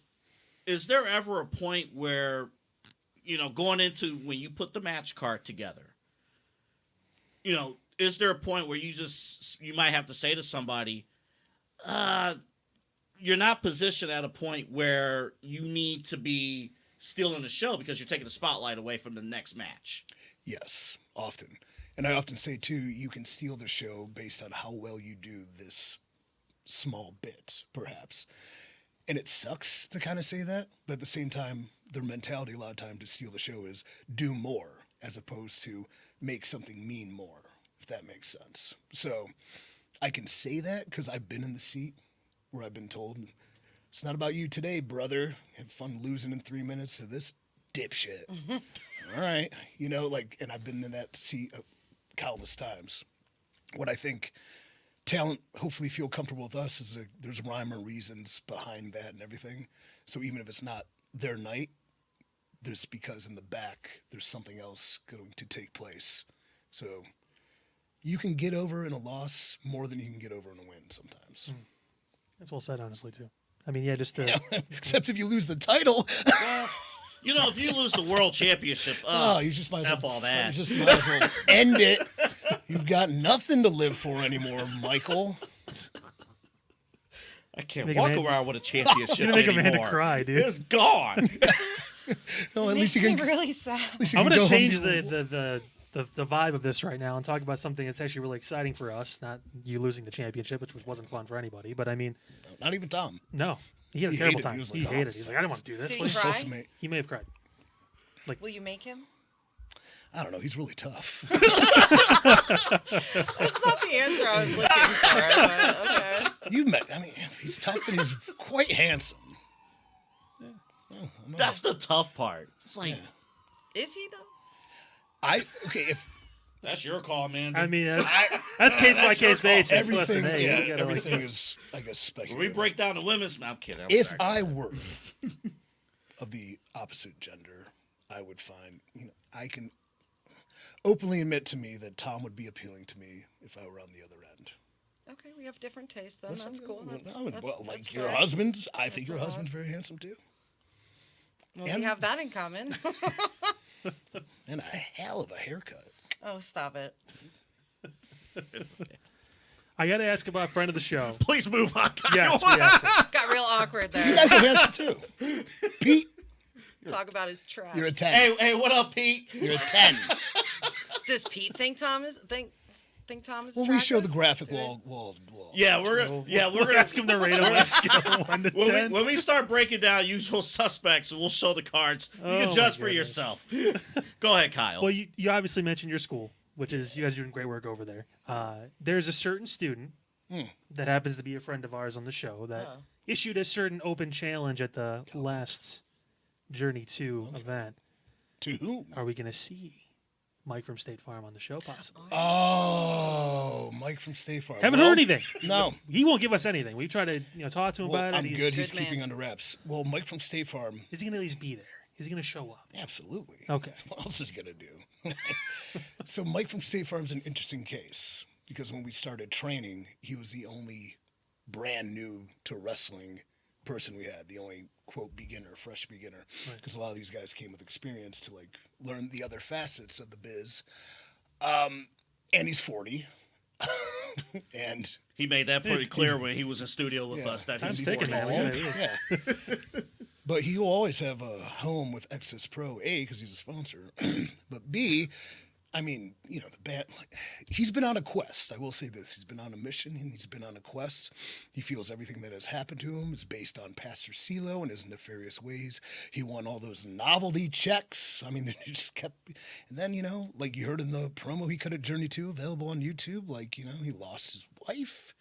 is there ever a point where, going into when you put the match card together, is there a point where you might have to say to somebody, you're not positioned at a point where you need to be stealing the show because you're taking the spotlight away from the next match? Yes, often. And I often say, too, you can steal the show based on how well you do this small bit, perhaps. And it sucks to kind of say that, but at the same time, their mentality a lot of time to steal the show is do more as opposed to make something mean more, if that makes sense. So I can say that because I've been in the seat where I've been told, it's not about you today, brother. Have fun losing in 3 minutes to this dipshit. All right. You know, like, and I've been in that seat countless times. What I think talent hopefully feel comfortable with us is there's rhyme or reasons behind that and everything. So even if it's not their night, there's because in the back there's something else going to take place. So you can get over in a loss more than you can get over in a win sometimes. That's well said, honestly, too. I mean, yeah, just the Except if you lose the title. You know, if you lose the world championship, you just might as F well, all that. You just might as well end it. You've got nothing to live for anymore, Michael. I can't Make walk Amanda- around with a championship You're gonna make anymore. Amanda cry, dude. It's gone. No, at Makes least you me can. really sad. At least you I'm can going go to home change to- the vibe of this right now and talk about something that's actually really exciting for us. Not you losing the championship, which wasn't fun for anybody. But I mean, Not even Tom. no, he had a He terrible hated it. time. He was He like, hated "Oh, it. He's like, I don't want to do this. Did Like, he cry? Sucks, mate. he may have cried. Will you make him? I don't know. He's really tough. That's not the answer I was looking for. But okay. You've met. I mean, he's tough and he's quite handsome. Yeah. Oh, I'm not- That's the tough part. It's like, Is he though? if that's your call, man. I mean, that's case by case basis. everything, Listen, hey, yeah, you gotta, like- everything is, I guess, when speculative. we break down the women's, I'm kidding. I'm If sorry. I were of the opposite gender, I would find, I can openly admit to me that Tom would be appealing to me if I were on the other end. Okay, we have different tastes then. That's cool. That's Well, like that's your fair. husband's, I think That's your a lot. husband's very handsome too. Well, And- we have that in common. And a hell of a haircut. Oh, stop it. I got to ask about friend of the show. Please move on. Yes, we have to. Got real awkward You there. guys are handsome too. Pete, Talk about his traps. you're a 10. Hey, what up, Pete? You're a 10. Does Pete think Tom is think Tom is When we show the attractive? graphic, Do it. we'll Yeah, we're gonna ask him to rate him on a scale of 1 to 10. when we start breaking down usual suspects, we'll show the cards. You Oh, can my judge for goodness. yourself. Go ahead, Kyle. Well, you obviously mentioned your school, which is you guys are doing great work over there. There's a certain student that happens to be a friend of ours on the show that issued a certain open challenge at the last Journey 2 event. To whom? Are we going to see Mike from State Farm on the show, possibly? Oh, Mike from State Farm. Haven't Well, heard anything. No. He won't give us anything. We try to talk to him Well, about I'm it. good. He's Good man. keeping under wraps. Well, Mike from State Farm, Is he going to at least be there? Is he going to show up? absolutely. Okay. What else is he going to do? So Mike from State Farm's an interesting case because when we started training, he was the only brand new to wrestling person we had, the only quote beginner, fresh beginner, because a lot of these guys came with experience to like learn the other facets of the biz. And he's 40. And he made that pretty clear when he was in studio with Yeah. us. That Time's he's ticking, tall. man. Yeah. But he will always have a home with Access Pro, A, because he's a sponsor, but B, I mean, the band, he's been on a quest. I will say this. He's been on a mission and he's been on a quest. He feels everything that has happened to him is based on Pastor CeeLo and his nefarious ways. He won all those novelty checks. I mean, he just kept, and then, like you heard in the promo he cut at Journey 2, available on YouTube, like, he lost his wife.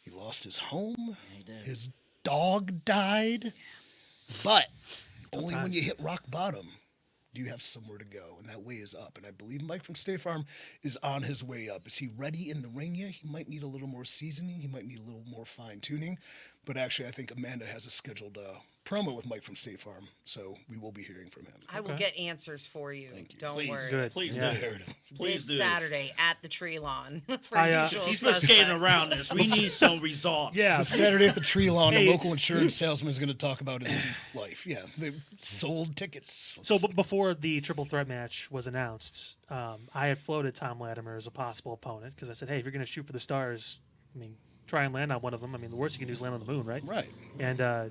He lost his home. His dog died. But only when you hit rock bottom do you have somewhere to go, and that way is up. And I believe Mike from State Farm is on his way up. Is he ready in the ring yet? He might need a little more seasoning. He might need a little more fine-tuning. But actually, I think Amanda has a scheduled promo with Mike from State Farm, so we will be hearing from him. I will get answers for you. Thank you. Don't Please, worry. Good. please Yeah. do. Please This do. Saturday at the Tree Lawn for I, usual He's been skating suspects. around this. We need some results. Yeah. So Saturday at the Tree Lawn, Hey. a local insurance salesman is going to talk about his life. Yeah, they sold tickets. So before the triple threat match was announced, I had floated Thom Lattimer as a possible opponent because I said, hey, if you're going to shoot for the stars, I mean, try and land on one of them. I mean, the worst you can do is land on the moon, right? Right. And I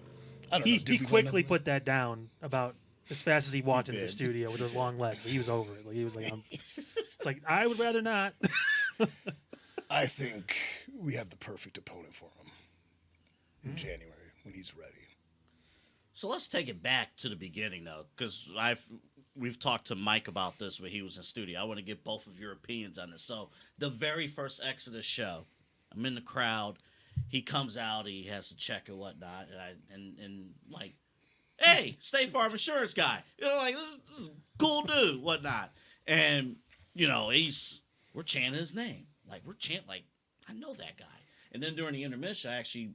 don't he know. Did we land quickly on the- put that down about as fast as he walked into the studio with those long legs. Like, he was over it. Like, he was like, it's like, I would rather not. I think we have the perfect opponent for him in January when he's ready. So let's take it back to the beginning, though, because we've talked to Mike about this when he was in studio. I want to get both of your opinions on this. So the very first Exodus show, I'm in the crowd. He comes out. He has to check and whatnot, and like, hey, State Farm Insurance guy. Like this is a cool dude, whatnot. And we're chanting his name. Like we're chanting. Like I know that guy. And then during the intermission, I actually,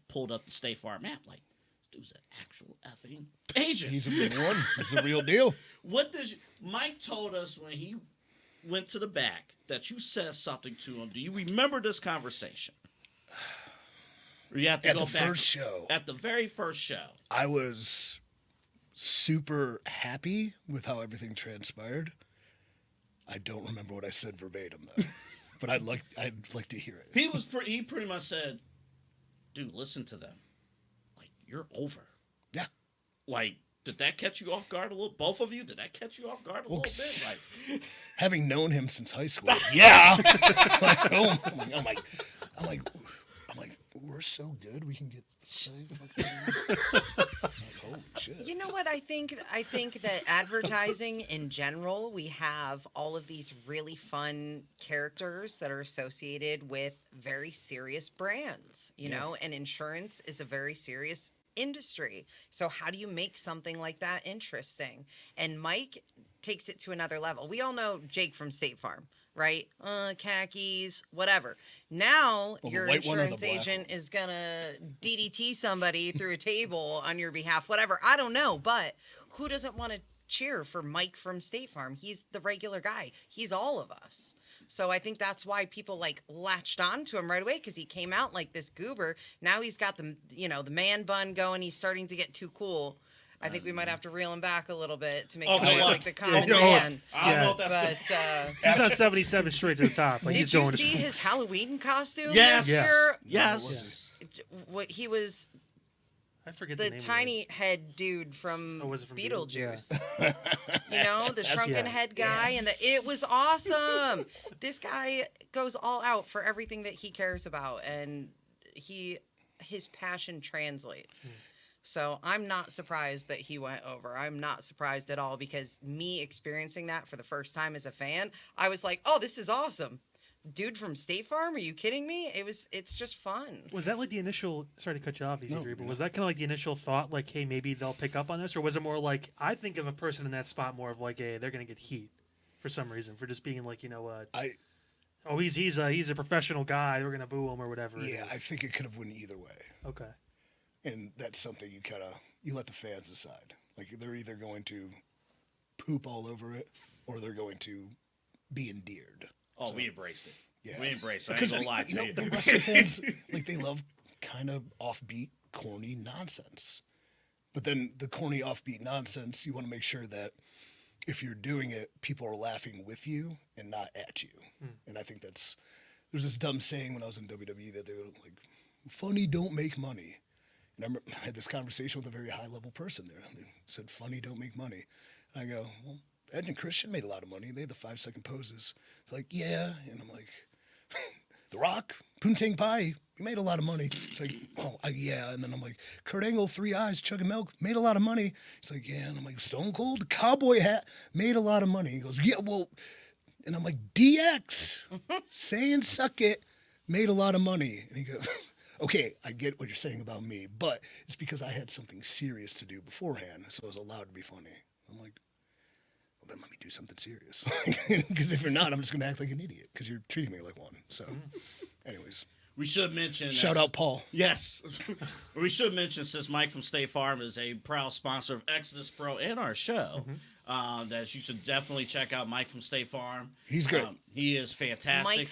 pulled up the State Farm app. Like, this dude's an actual effing agent. He's a big one. He's a real deal. Mike told us when he went to the back that you said something to him. Do you remember this conversation? Or you have to At go the back first show. At the very first show. I was super happy with how everything transpired. I don't remember what I said verbatim though. But I'd like to hear it. He pretty much said, dude, listen to them. Like, you're over. Yeah. Like, did that catch you off guard a little? Both of you, did that catch you off guard a little bit? Like, having known him since high school, yeah. I'm like, we're so good we can get the same. Holy shit. You know what I think that advertising in general, we have all of these really fun characters that are associated with very serious brands, you know, and insurance is a very serious industry. So how do you make something like that interesting? And Mike takes it to another level. We all know Jake from State Farm, right? Khakis, whatever. Now your insurance agent is gonna DDT somebody through a table on your behalf, whatever. I don't know, but who doesn't want to cheer for Mike from State Farm? He's the regular guy. He's all of us. So I think that's why people like latched on to him right away, because he came out like this goober. Now he's got the the man bun going. He's starting to get too cool. I think we might have to reel him back a little bit to make him look like the common man. I don't know if that's he's on 77 straight to the top. Like, did you see his Halloween costume? Yes. This year? Yes. What he was. I forget the the name tiny head dude from, was it from Beetlejuice. The shrunken head guy, and it was awesome. This guy goes all out for everything that he cares about, and his passion translates. So I'm not surprised that he went over. I'm not surprised at all, because me experiencing that for the first time as a fan, I was like, oh, this is awesome. Dude from State Farm, are you kidding me? It's just fun. Was that like the initial, sorry to cut you off, EC3, but was that kind of like the initial thought, like, hey, maybe they'll pick up on this? Or was it more like, I think of a person in that spot more of like, hey, they're going to get heat for some reason, for just being like, he's a professional guy, we're going to boo him or whatever it is. I think it could have went either way. Okay. And that's something you let the fans decide. Like, they're either going to poop all over it, or they're going to be endeared. Oh, we embraced it. Yeah. We embraced it. I ain't gonna lie to you. The wrestling fans, like, they love kind of offbeat, corny nonsense. But then the corny, offbeat nonsense, you want to make sure that if you're doing it, people are laughing with you and not at you. And I think there's this dumb saying when I was in WWE that they were like, funny don't make money. And I had this conversation with a very high-level person there. They said, funny don't make money. And I go, well, Edge and Christian made a lot of money. They had the 5-second poses. It's like, yeah. And I'm like, The Rock, Poontang Pie, he made a lot of money. It's like, yeah. And then I'm like, Kurt Angle, 3 eyes, chugging milk, made a lot of money. He's like, yeah. And I'm like, Stone Cold, cowboy hat, made a lot of money. He goes, yeah, well. And I'm like, DX, saying suck it, made a lot of money. And he goes, okay, I get what you're saying about me, but it's because I had something serious to do beforehand, so I was allowed to be funny. I'm like, well, then let me do something serious. Because if you're not, I'm just going to act like an idiot, because you're treating me like one. So, anyways. We should mention... Shout out Paul. Yes. We should mention, since Mike from State Farm is a proud sponsor of Exodus Pro and our show, that you should definitely check out Mike from State Farm. He's good. He is fantastic.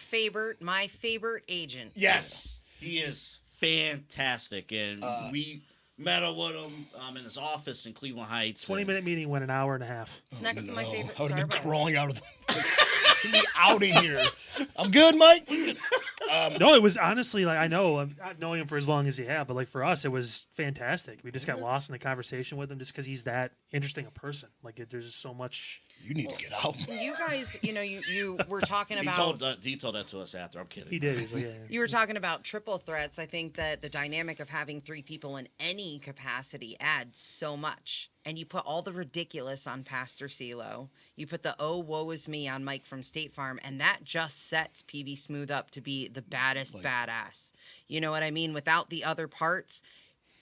My favorite agent. Yes. He is fantastic, and we met with him in his office in Cleveland Heights. 20-minute meeting went an hour and a half. It's next to my favorite I would have Starbucks. been crawling out of the... Get me out of here. I'm good, Mike. No, it was honestly, like, I know, not knowing him for as long as he had, but like for us, it was fantastic. We just got lost in the conversation with him just because he's that interesting a person. Like, there's just so much. You need to get out. You guys, you were talking about... He told that to us after. I'm kidding. He did. He's like, yeah. You were talking about triple threats. I think that the dynamic of having 3 people in any capacity adds so much. and you put all the ridiculous on Pastor CeeLo. You put the "oh, woe is me" on Mike from State Farm, and that just sets PB Smooth up to be the baddest badass. You know what I mean? Without the other parts,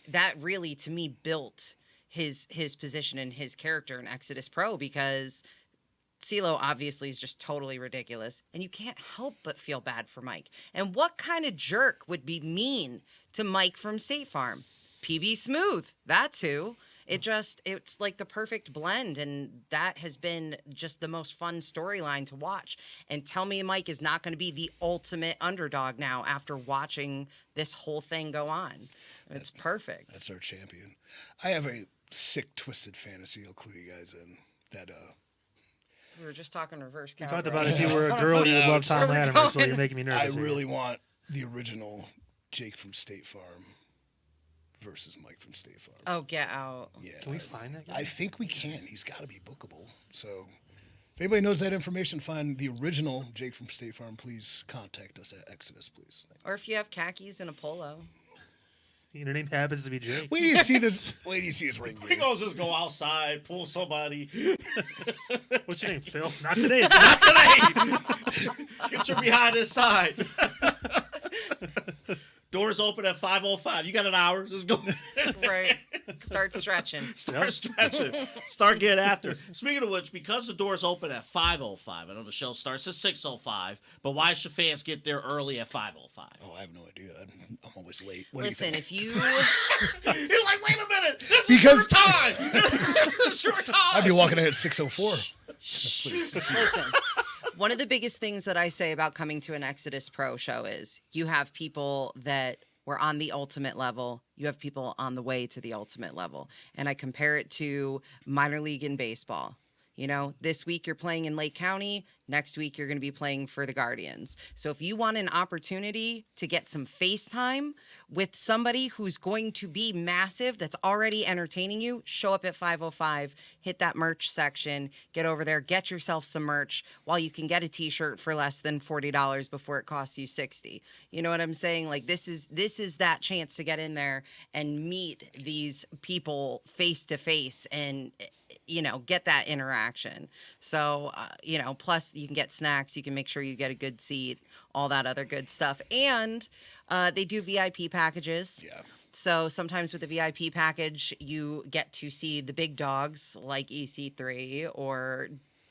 that really, to me, built his position and his character in Exodus Pro, because CeeLo obviously is just totally ridiculous, and you can't help but feel bad for Mike. And what kind of jerk would be mean to Mike from State Farm? PB Smooth, that's who. It's like the perfect blend, and that has been just the most fun storyline to watch. And tell me Mike is not going to be the ultimate underdog now after watching this whole thing go on. It's perfect. That's our champion. I have a sick, twisted fantasy I'll clue you guys in. That We were just talking reverse You cowboy. talked about if you were a girl, you would love Thom Where we Lattimer, so going? you're making me I nervous. here. really want the original Jake from State Farm versus Mike from State Farm. Oh, get out. Yeah, Can we find that guy? I think we can. He's got to be bookable. So if anybody knows that information, find the original Jake from State Farm, please contact us at Exodus, please. Or if you have khakis and a polo. Your name happens to be Jake. Wait till you see this. Wait till you see his ring. We gonna just go outside, pull somebody. What's your name, Phil? Not today. It's not Today, get your behind inside. Doors open at 5:05. You got an hour. Just go. Right. Start stretching. Start stretching. Start getting after. Speaking of which, because the doors open at 5:05, I know the show starts at 6:05, but why should fans get there early at 5:05? Oh, I have no idea. I'm always late. What do Listen, you if you... He's like, wait a minute. This Because- is your time. This is your time. I'd be walking ahead at 6:04. Listen, one of the biggest things that I say about coming to an Exodus Pro show is you have people that were on the ultimate level. You have people on the way to the ultimate level. And I compare it to minor league in baseball. You know, this week you're playing in Lake County. Next week you're going to be playing for the Guardians. So if you want an opportunity to get some face time with somebody who's going to be massive, that's already entertaining you, show up at 5:05, hit that merch section, get over there, get yourself some merch while you can get a t-shirt for less than $40 before it costs you $60. You know what I'm saying? Like this is that chance to get in there and meet these people face to face and, you know, get that interaction. So, you know, plus you can get snacks, you can make sure you get a good seat, all that other good stuff. And they do VIP packages. Yeah. So sometimes with the VIP package, you get to see the big dogs like EC3 or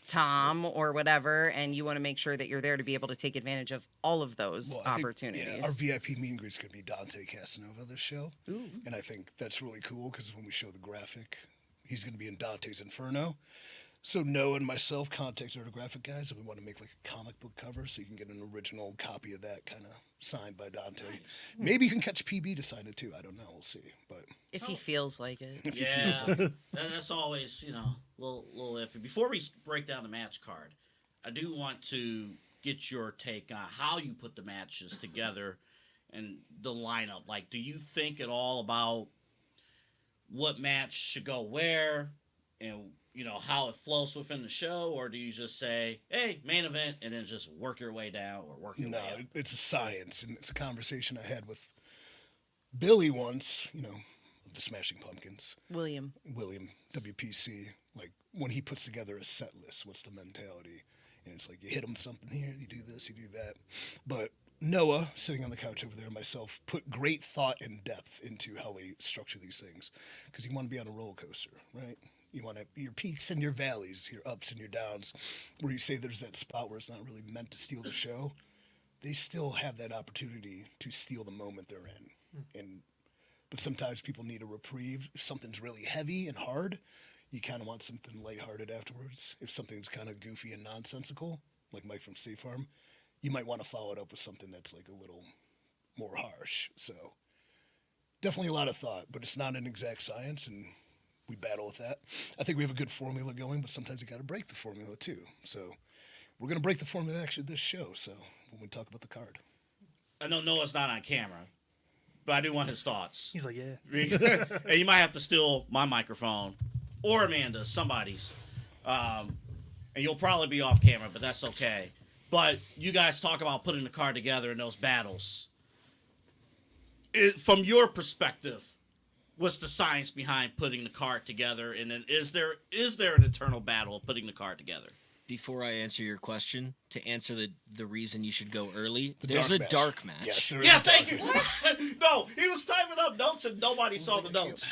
Tom or whatever, and you want to make sure that you're there to be able to take advantage of all of those Well, I think, opportunities. yeah, our VIP meet and greet's going to be Dante Casanova this show. Ooh. And I think that's really cool because when we show the graphic, he's going to be in Dante's Inferno. So Noah and myself contacted our graphic guys, and we want to make like a comic book cover so you can get an original copy of that kind of signed by Dante. Nice. Maybe you can catch PB to sign it too. I don't know. We'll see. But if he feels like it. if he Yeah, feels like it. that's always, you know, a little iffy. Before we break down the match card, I do want to get your take on how you put the matches together and the lineup. Like, do you think at all about what match should go where and, you know, how it flows within the show, or do you just say, hey, main event, and then just work your way down or work your way up? No, it's a science, and it's a conversation I had with Billy once, you know, of the Smashing Pumpkins. William, WPC, like when he puts together a set list, what's the mentality? And it's like you hit him something here, you do this, you do that. But Noah, sitting on the couch over there, and myself, put great thought and depth into how we structure these things. Because you want to be on a roller coaster, right? You want to your peaks and your valleys, your ups and your downs, where you say there's that spot where it's not really meant to steal the show. They still have that opportunity to steal the moment they're in. But sometimes people need a reprieve. If something's really heavy and hard, you kind of want something lighthearted afterwards. If something's kind of goofy and nonsensical, like Mike from State Farm, you might want to follow it up with something that's like a little more harsh. So definitely a lot of thought, but it's not an exact science, and we battle with that. I think we have a good formula going, but sometimes you got to break the formula too. So we're going to break the formula actually this show. So when we talk about the card, I know Noah's not on camera, but I do want his thoughts. He's like, yeah. And you might have to steal my microphone or Amanda's, somebody's. And you'll probably be off camera, but that's okay. But you guys talk about putting the card together in those battles. From your perspective, what's the science behind putting the card together, and then is there an eternal battle of putting the card together? Before I answer your question, to answer the reason you should go early, The there's dark a match. dark match. Yes, there is Yeah, a dark thank you. match. No, he was typing up notes and nobody saw the notes.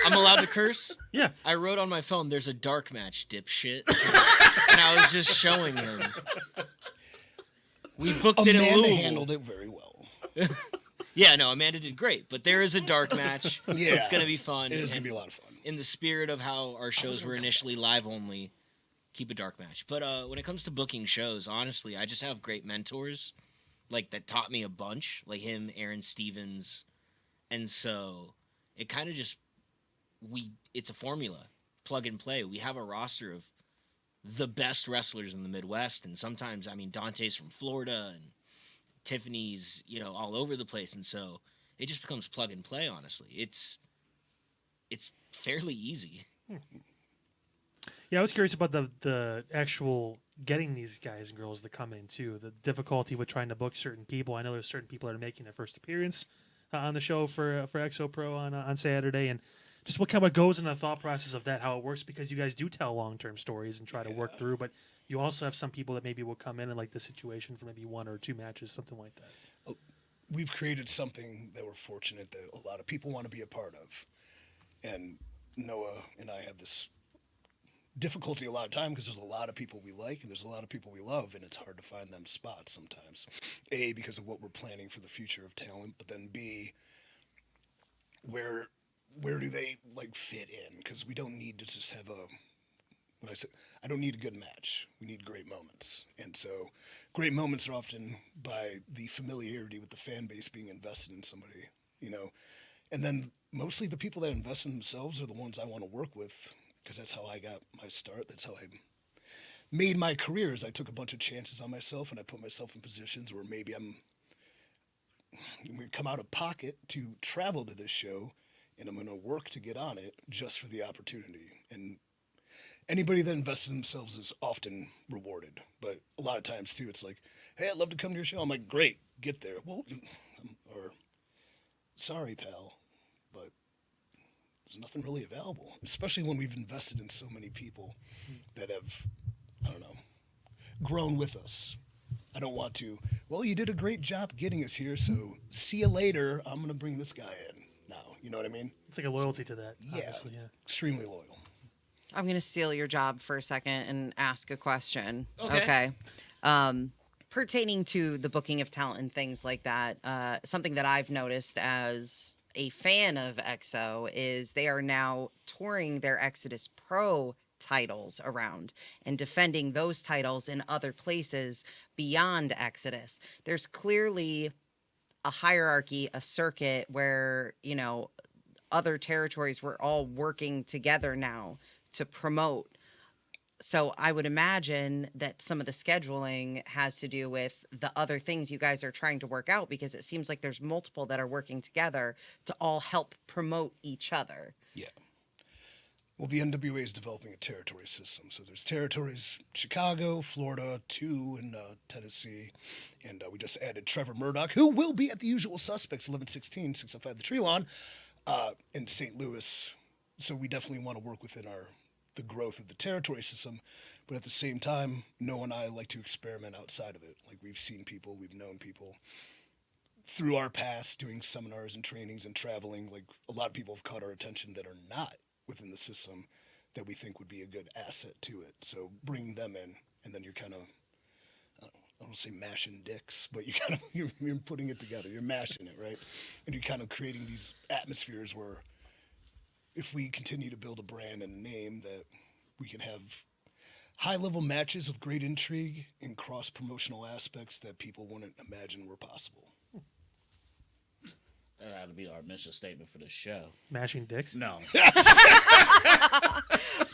I'm allowed to curse? Yeah. I wrote on my phone, there's a dark match, dipshit. And I was just showing him. We booked it in Amanda Louisville. handled it very well. Yeah, no, Amanda did great. But there is a dark match. Yeah. It's going to be fun. It is going and to be a lot of fun. in the spirit of how our shows were initially live only, keep a dark match. But when it comes to booking shows, honestly, I just have great mentors, like that taught me a bunch, like him, Aaron Stevens, and so it kind of just it's a formula, plug and play. We have a roster of the best wrestlers in the Midwest, and sometimes Dante's from Florida and Tiffany's all over the place, and so it just becomes plug and play. Honestly, it's fairly easy. Yeah, I was curious about the actual getting these guys and girls to come in too. The difficulty with trying to book certain people. I know there's certain people that are making their first appearance on the show for Exo Pro on Saturday, and just what goes in the thought process of that, how it works, because you guys do tell long-term stories and try to work through, but you also have some people that maybe will come in like the situation for maybe 1 or 2 matches, something like that. We've created something that we're fortunate that a lot of people want to be a part of. And Noah and I have this difficulty a lot of time because there's a lot of people we like and there's a lot of people we love, and it's hard to find them spots sometimes. A, because of what we're planning for the future of talent, but then B, where do they fit in? Because we don't need to just have I don't need a good match. We need great moments. And so great moments are often by the familiarity with the fan base being invested in somebody, And then mostly the people that invest in themselves are the ones I want to work with, because that's how I got my start. That's how I made my career, is I took a bunch of chances on myself and I put myself in positions where maybe I'm going to come out of pocket to travel to this show, and I'm going to work to get on it just for the opportunity. And anybody that invests in themselves is often rewarded. But a lot of times, too, it's like, hey, I'd love to come to your show. I'm like, great, get there. Well, or sorry, pal, but there's nothing really available, especially when we've invested in so many people that have, grown with us. I don't want to, well, you did a great job getting us here, so see you later. I'm going to bring this guy in now. You know what I mean? It's like a loyalty to that, Yeah, obviously, yeah. extremely loyal. I'm going to steal your job for a second and ask a question. Okay. Pertaining to the booking of talent and things like that, something that I've noticed as a fan of EXO is they are now touring their Exodus Pro titles around and defending those titles in other places beyond Exodus. There's clearly a hierarchy, a circuit where, other territories were all working together now to promote. So I would imagine that some of the scheduling has to do with the other things you guys are trying to work out, because it seems like there's multiple that are working together to all help promote each other. Yeah. Well, the NWA is developing a territory system. So there's territories, Chicago, Florida, 2 in Tennessee. And we just added Trevor Murdoch, who will be at the usual suspects, 1116, 605 the Tree Lawn, in St. Louis. So we definitely want to work within the growth of the territory system. But at the same time, Noah and I like to experiment outside of it. Like, we've seen people, we've known people through our past doing seminars and trainings and traveling. Like, a lot of people have caught our attention that are not within the system that we think would be a good asset to it. So bringing them in, and then you're kind of, I don't want to say mashing dicks, but you're putting it together. You're mashing it, right? And you're kind of creating these atmospheres where if we continue to build a brand and a name, that we can have high-level matches with great intrigue and cross-promotional aspects that people wouldn't imagine were possible. That ought to be our mission statement for the show. Mashing dicks? No.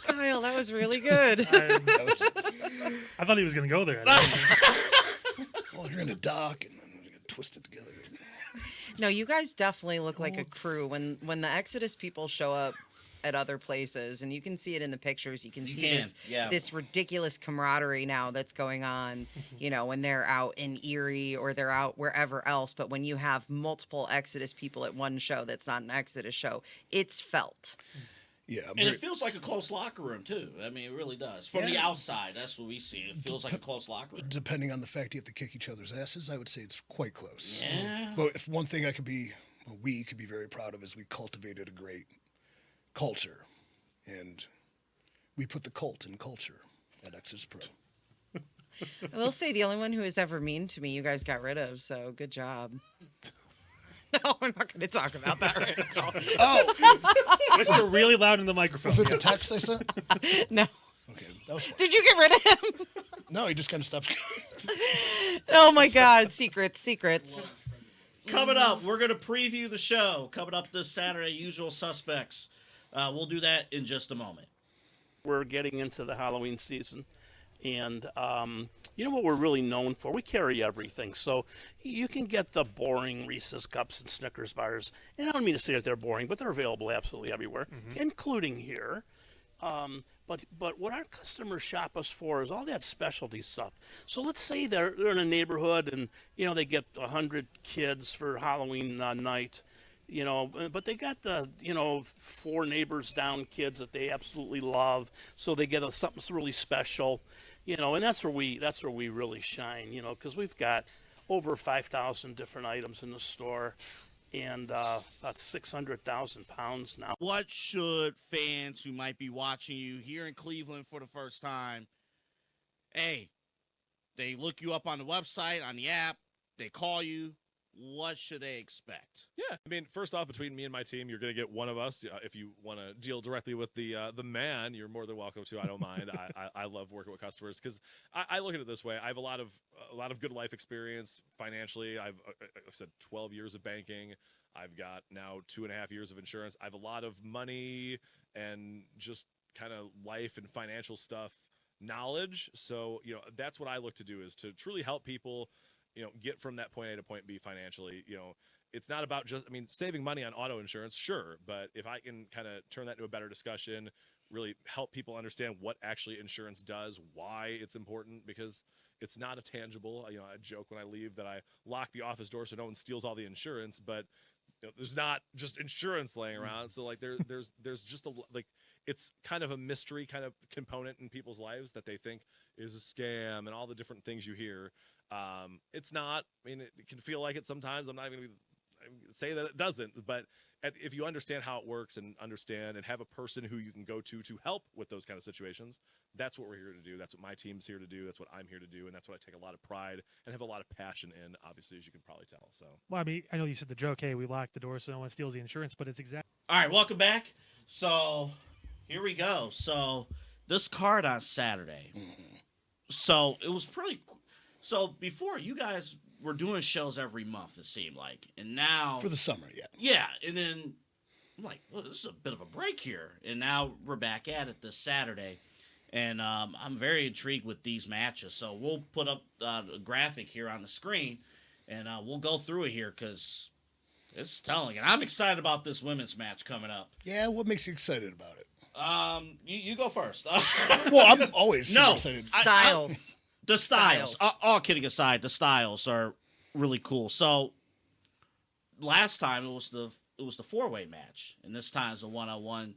Kyle, that was really good. I thought he was going to go there. Well, you're in a dock, and then you're going to twist it together. No, you guys definitely look like a crew. When the Exodus people show up, at other places, and you can see it in the pictures. You can You see can, this yeah. this ridiculous camaraderie now that's going on, when they're out in Erie or they're out wherever else. But when you have multiple Exodus people at one show that's not an Exodus show, it's felt. Yeah, And it feels like a close locker room, too. I mean, it really does. From the outside, that's what we see. It feels like a close locker room. depending on the fact you have to kick each other's asses, I would say it's quite close. Yeah. But if one thing we could be very proud of is we cultivated a great culture, and we put the cult in culture at Exodus Pro. I will say the only one who was ever mean to me, you guys got rid of. So good job. No, we're not going to talk about that right now. Oh, Whisper really loud in the microphone. was it the text I sent? No. Okay, that was fun. Did you get rid of him? No, he just kind of stopped. Oh my God, secrets. Coming up, we're going to preview the show. Coming up this Saturday, Usual Suspects. We'll do that in just a moment. We're getting into the Halloween season, and you know what we're really known for? We carry everything. So you can get the boring Reese's Cups and Snickers bars. And I don't mean to say that they're boring, but they're available absolutely everywhere, including here. But what our customers shop us for is all that specialty stuff. So let's say they're in a neighborhood and, they get 100 kids for Halloween night. But they got the, 4 neighbors down kids that they absolutely love. So they get something really special, and that's where we really shine, because we've got over 5,000 different items in the store and about 600,000 pounds now. What should fans who might be watching you here in Cleveland for the first time, they look you up on the website, on the app, they call you, what should they expect? Yeah, I mean, first off, between me and my team, you're going to get one of us. If you want to deal directly with the man, you're more than welcome to. I don't mind. I love working with customers because I look at it this way. I have a lot of good life experience financially. I've said 12 years of banking. I've got now 2.5 years of insurance. I have a lot of money and just kind of life and financial stuff knowledge. So that's what I look to do, is to truly help people get from that point A to point B financially. It's not about just, saving money on auto insurance, sure, but if I can kind of turn that into a better discussion, really help people understand what actually insurance does, why it's important, because it's not a tangible. I joke when I leave that I lock the office door so no one steals all the insurance, but there's not just insurance laying around. So there's just it's kind of a mystery kind of component in people's lives that they think is a scam and all the different things you hear. It's not. It can feel like it sometimes. I'm not even going to say that it doesn't, but if you understand how it works and understand and have a person who you can go to help with those kind of situations, that's what we're here to do. That's what my team's here to do. That's what I'm here to do, and that's what I take a lot of pride and have a lot of passion in, obviously, as you can probably tell. So, Well, I know you said the joke, hey, we lock the door so no one steals the insurance, but it's exactly. All right, welcome back. So here we go. So this card on Saturday. So it was pretty. So before, you guys were doing shows every month, it seemed like, and now For the summer, yeah. Yeah, and then I'm like, well, this is a bit of a break here, and now we're back at it this Saturday, and I'm very intrigued with these matches. So we'll put up a graphic here on the screen, and we'll go through it here because it's telling, and I'm excited about this women's match coming up. Yeah, what makes you excited about it? You go first. Well, I'm always super No. excited. Styles. The styles. All kidding aside, the styles are really cool. So last time it was the 4-way match, and this time it's a 1-on-1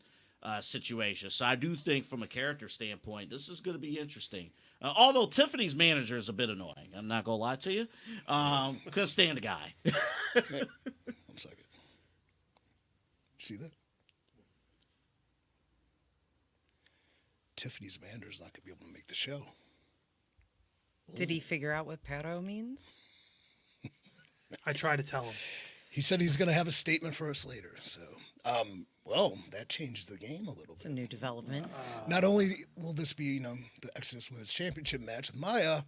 situation. So I do think from a character standpoint, this is going to be interesting. Although Tiffany's manager is a bit annoying, I'm not going to lie to you. Couldn't stand the guy. 1 second. See that? Tiffany's manager's not going to be able to make the show. Did he figure out what pero means? I try to tell him. He said he's going to have a statement for us later. So, well, that changed the game a little It's a bit. new development. Not only will this be, the Exodus Women's Championship match with Maya,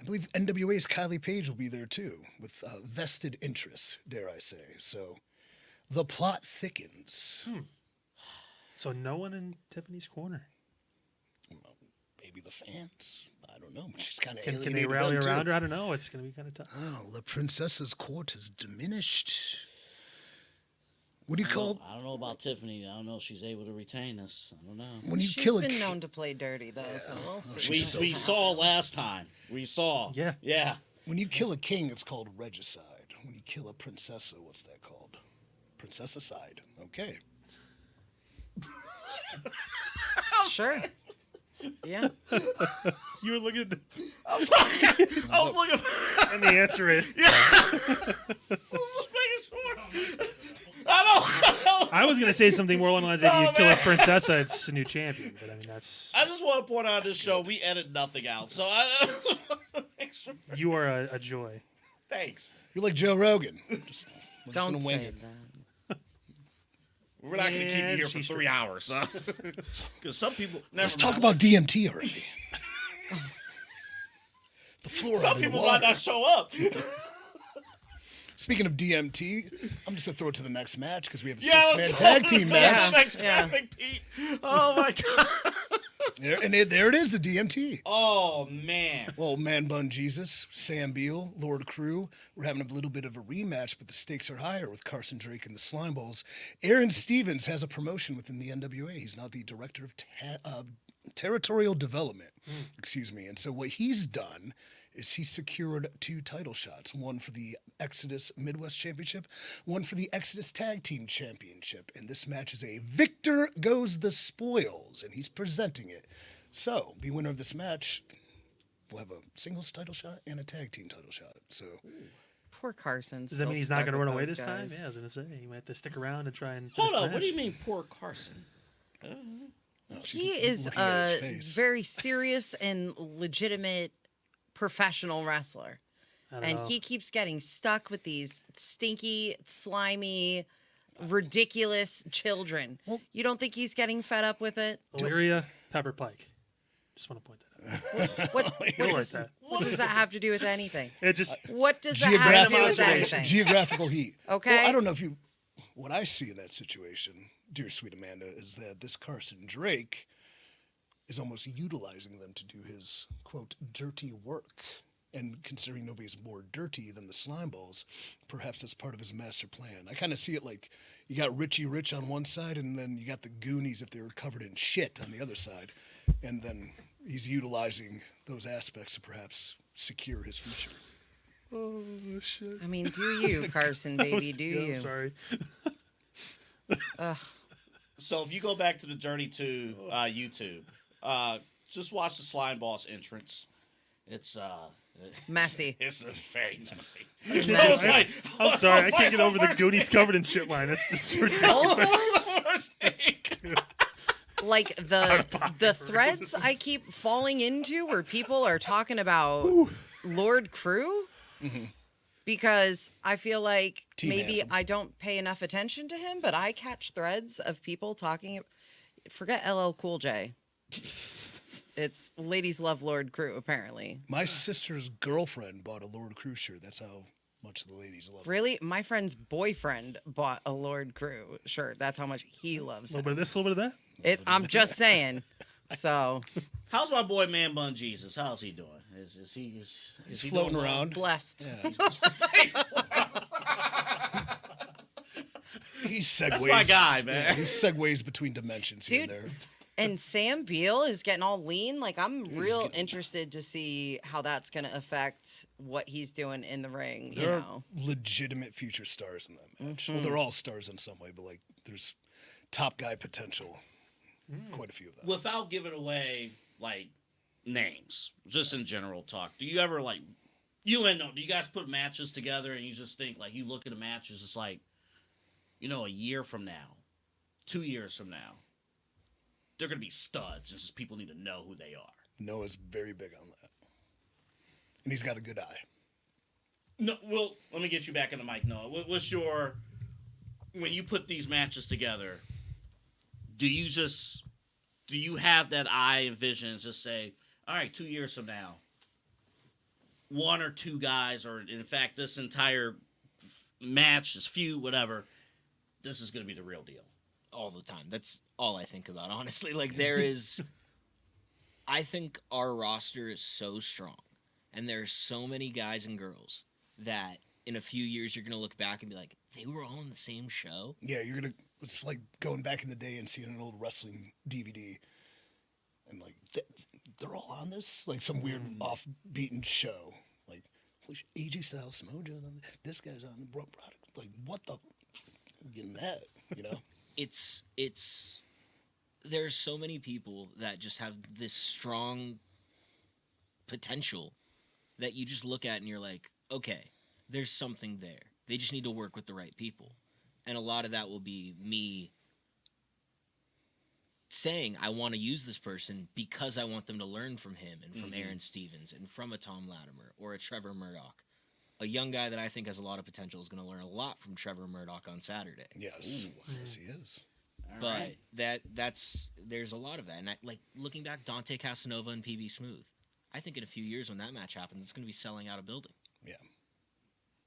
I believe NWA's Kylie Page will be there too, with vested interests, dare I say. So, the plot thickens. So no one in Tiffany's corner. Well, maybe the fans. I don't know. She's kind of Can alienated they rally them, around too. her? I don't know. It's going to be kind of tough. Oh, La Princessa's court has diminished. What do you call I don't know about Tiffany. I don't know if she's able to retain us. I don't know. when you She's kill a been king? known to play dirty though, so we'll see. We saw last time. We saw. Yeah. Yeah. When you kill a king, it's called regicide. When you kill a princessa, what's that called? Princessicide. Okay. Sure. Yeah. You were looking, I was looking. and the answer is I was making sure. I know. I was gonna say something more along the lines that you kill a princessa, it's a new champion. But I mean, that's I just want to point out this show we edit nothing out, so I make sure. you are a joy. Thanks. You're like Joe Rogan. We're just Don't gonna wing say it. that. We're not going to keep you Yeah, here for she's 3 hours, huh? Because some people. Never Let's talk mind. about DMT already. The fluoride Some in the people water. might not show up. Speaking of DMT, I'm just gonna throw it to the next match because we have a Yeah, six-man let's tag go. team Yeah. match. Next Yeah. graphic, Pete. Oh my god. There it is, the DMT. Oh man. Well, Manbun Jesus, Sam Beale, Lord Crewe. We're having a little bit of a rematch, but the stakes are higher with Carson Drake and the Slimeballz. Aaron Stevens has a promotion within the NWA. He's now the director of territorial development. Excuse me. And so what he's done is he secured 2 title shots, one for the Exodus Midwest Championship, one for the Exodus Tag Team Championship. And this match is a victor goes the spoils, and he's presenting it. So the winner of this match will have a singles title shot and a tag team title shot. So Poor Carson. Does that mean he's not gonna run away this time? Yeah, I was gonna say he might have to stick around and try and. Hold finish the on. What do you match. mean, poor Carson? He is looking at his a face. very serious and legitimate professional wrestler. I don't And know. he keeps getting stuck with these stinky, slimy, ridiculous children. Well- You don't think he's getting fed up with it? Illyria, Pepper Pike. Just want to point that out. What, You'll like does, that. what does that have to do with anything? It just What does that have to do with anything? Geographical heat. Okay. Well, I don't know if you. What I see in that situation, dear sweet Amanda, is that this Carson Drake is almost utilizing them to do his quote dirty work. And considering nobody's more dirty than the Slimeballz, perhaps that's part of his master plan. I kind of see it like you got Richie Rich on one side, and then you got the Goonies if they were covered in shit on the other side. And then he's utilizing those aspects to perhaps secure his future. oh shit. I mean, do you, Carson, baby, do Yeah, you? I'm sorry. Ugh. So if you go back to the Journey to YouTube, just watch the Slimeballz entrance. It's Messy. It's very messy. Messy. I'm sorry. I can't get over the Goonies covered in shit line. That's just ridiculous. Also, like the threads I keep falling into where people are talking about Lord Crewe, because I feel like Team maybe handsome. I don't pay enough attention to him, but I catch threads of people talking. Forget LL Cool J. It's ladies love Lord Crewe, apparently. My sister's girlfriend bought a Lord Crewe shirt. That's how much the ladies love it. Really? My friend's boyfriend bought a Lord Crewe shirt. That's how much he A loves little it. bit of this, a little bit of that. I'm just saying. So, How's my boy Man Bun Jesus? How's he doing? He's he floating doing well? around. blessed. Yeah, he segues. That's my guy, man. Yeah, he segues between dimensions here and Dude, there. And Sam Beale is getting all lean. Like, I'm real interested to see how that's going to affect what he's doing in the ring, you There know. are legitimate future stars in that match. Well, they're all stars in some way, but like there's top guy potential. Quite a few of them. Without giving away like names, just in general talk. Do you ever like do you guys put matches together and you just think like you look at the matches, it's like, you know, a year from now, 2 years from now, they're gonna be studs. It's just people need to know who they are. Noah's very big on that, and he's got a good eye. No, well, let me get you back in the mic, Noah. What's your when you put these matches together? Do you have that eye and vision and just say, all right, 2 years from now, one or two guys, or in fact, this entire match, this feud, whatever, this is going to be the real deal? All the time. That's all I think about, honestly. Like, there is... I think our roster is so strong, and there's so many guys and girls that in a few years you're going to look back and be like, they were all in the same show. Yeah, it's like going back in the day and seeing an old wrestling DVD, and like they're all on this, like some weird off-beaten show. Like, AJ Styles, Samoa Joe, this guy's on the product. Like, what the? I'm getting mad, you know? It's there's so many people that just have this strong potential that you just look at and you're like, okay, there's something there. They just need to work with the right people. And a lot of that will be me saying I want to use this person because I want them to learn from him and from Aaron Stevens and from a Thom Lattimer or a Trevor Murdoch. A young guy that I think has a lot of potential is going to learn a lot from Trevor Murdoch on Saturday. Yes. Yes, he is. But there's a lot of that. And like looking back, Dante Casanova and PB Smooth. I think in a few years when that match happens, it's going to be selling out a building. Yeah.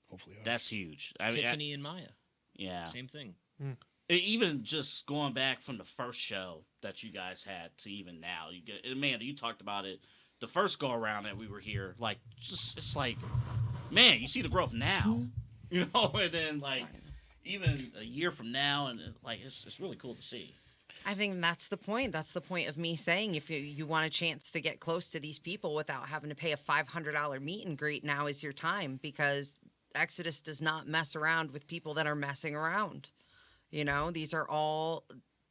Hopefully. That's huge. Tiffany and Maya. Yeah. Same thing. Even just going back from the first show that you guys had to even now, Amanda, you talked about it the first go around that we were here. Like, it's like, man, you see the growth now, you know, and then like even a year from now, and like it's really cool to see. I think that's the point. That's the point of me saying if you want a chance to get close to these people without having to pay a $500 meet and greet, now is your time, because Exodus does not mess around with people that are messing around. You know, these are all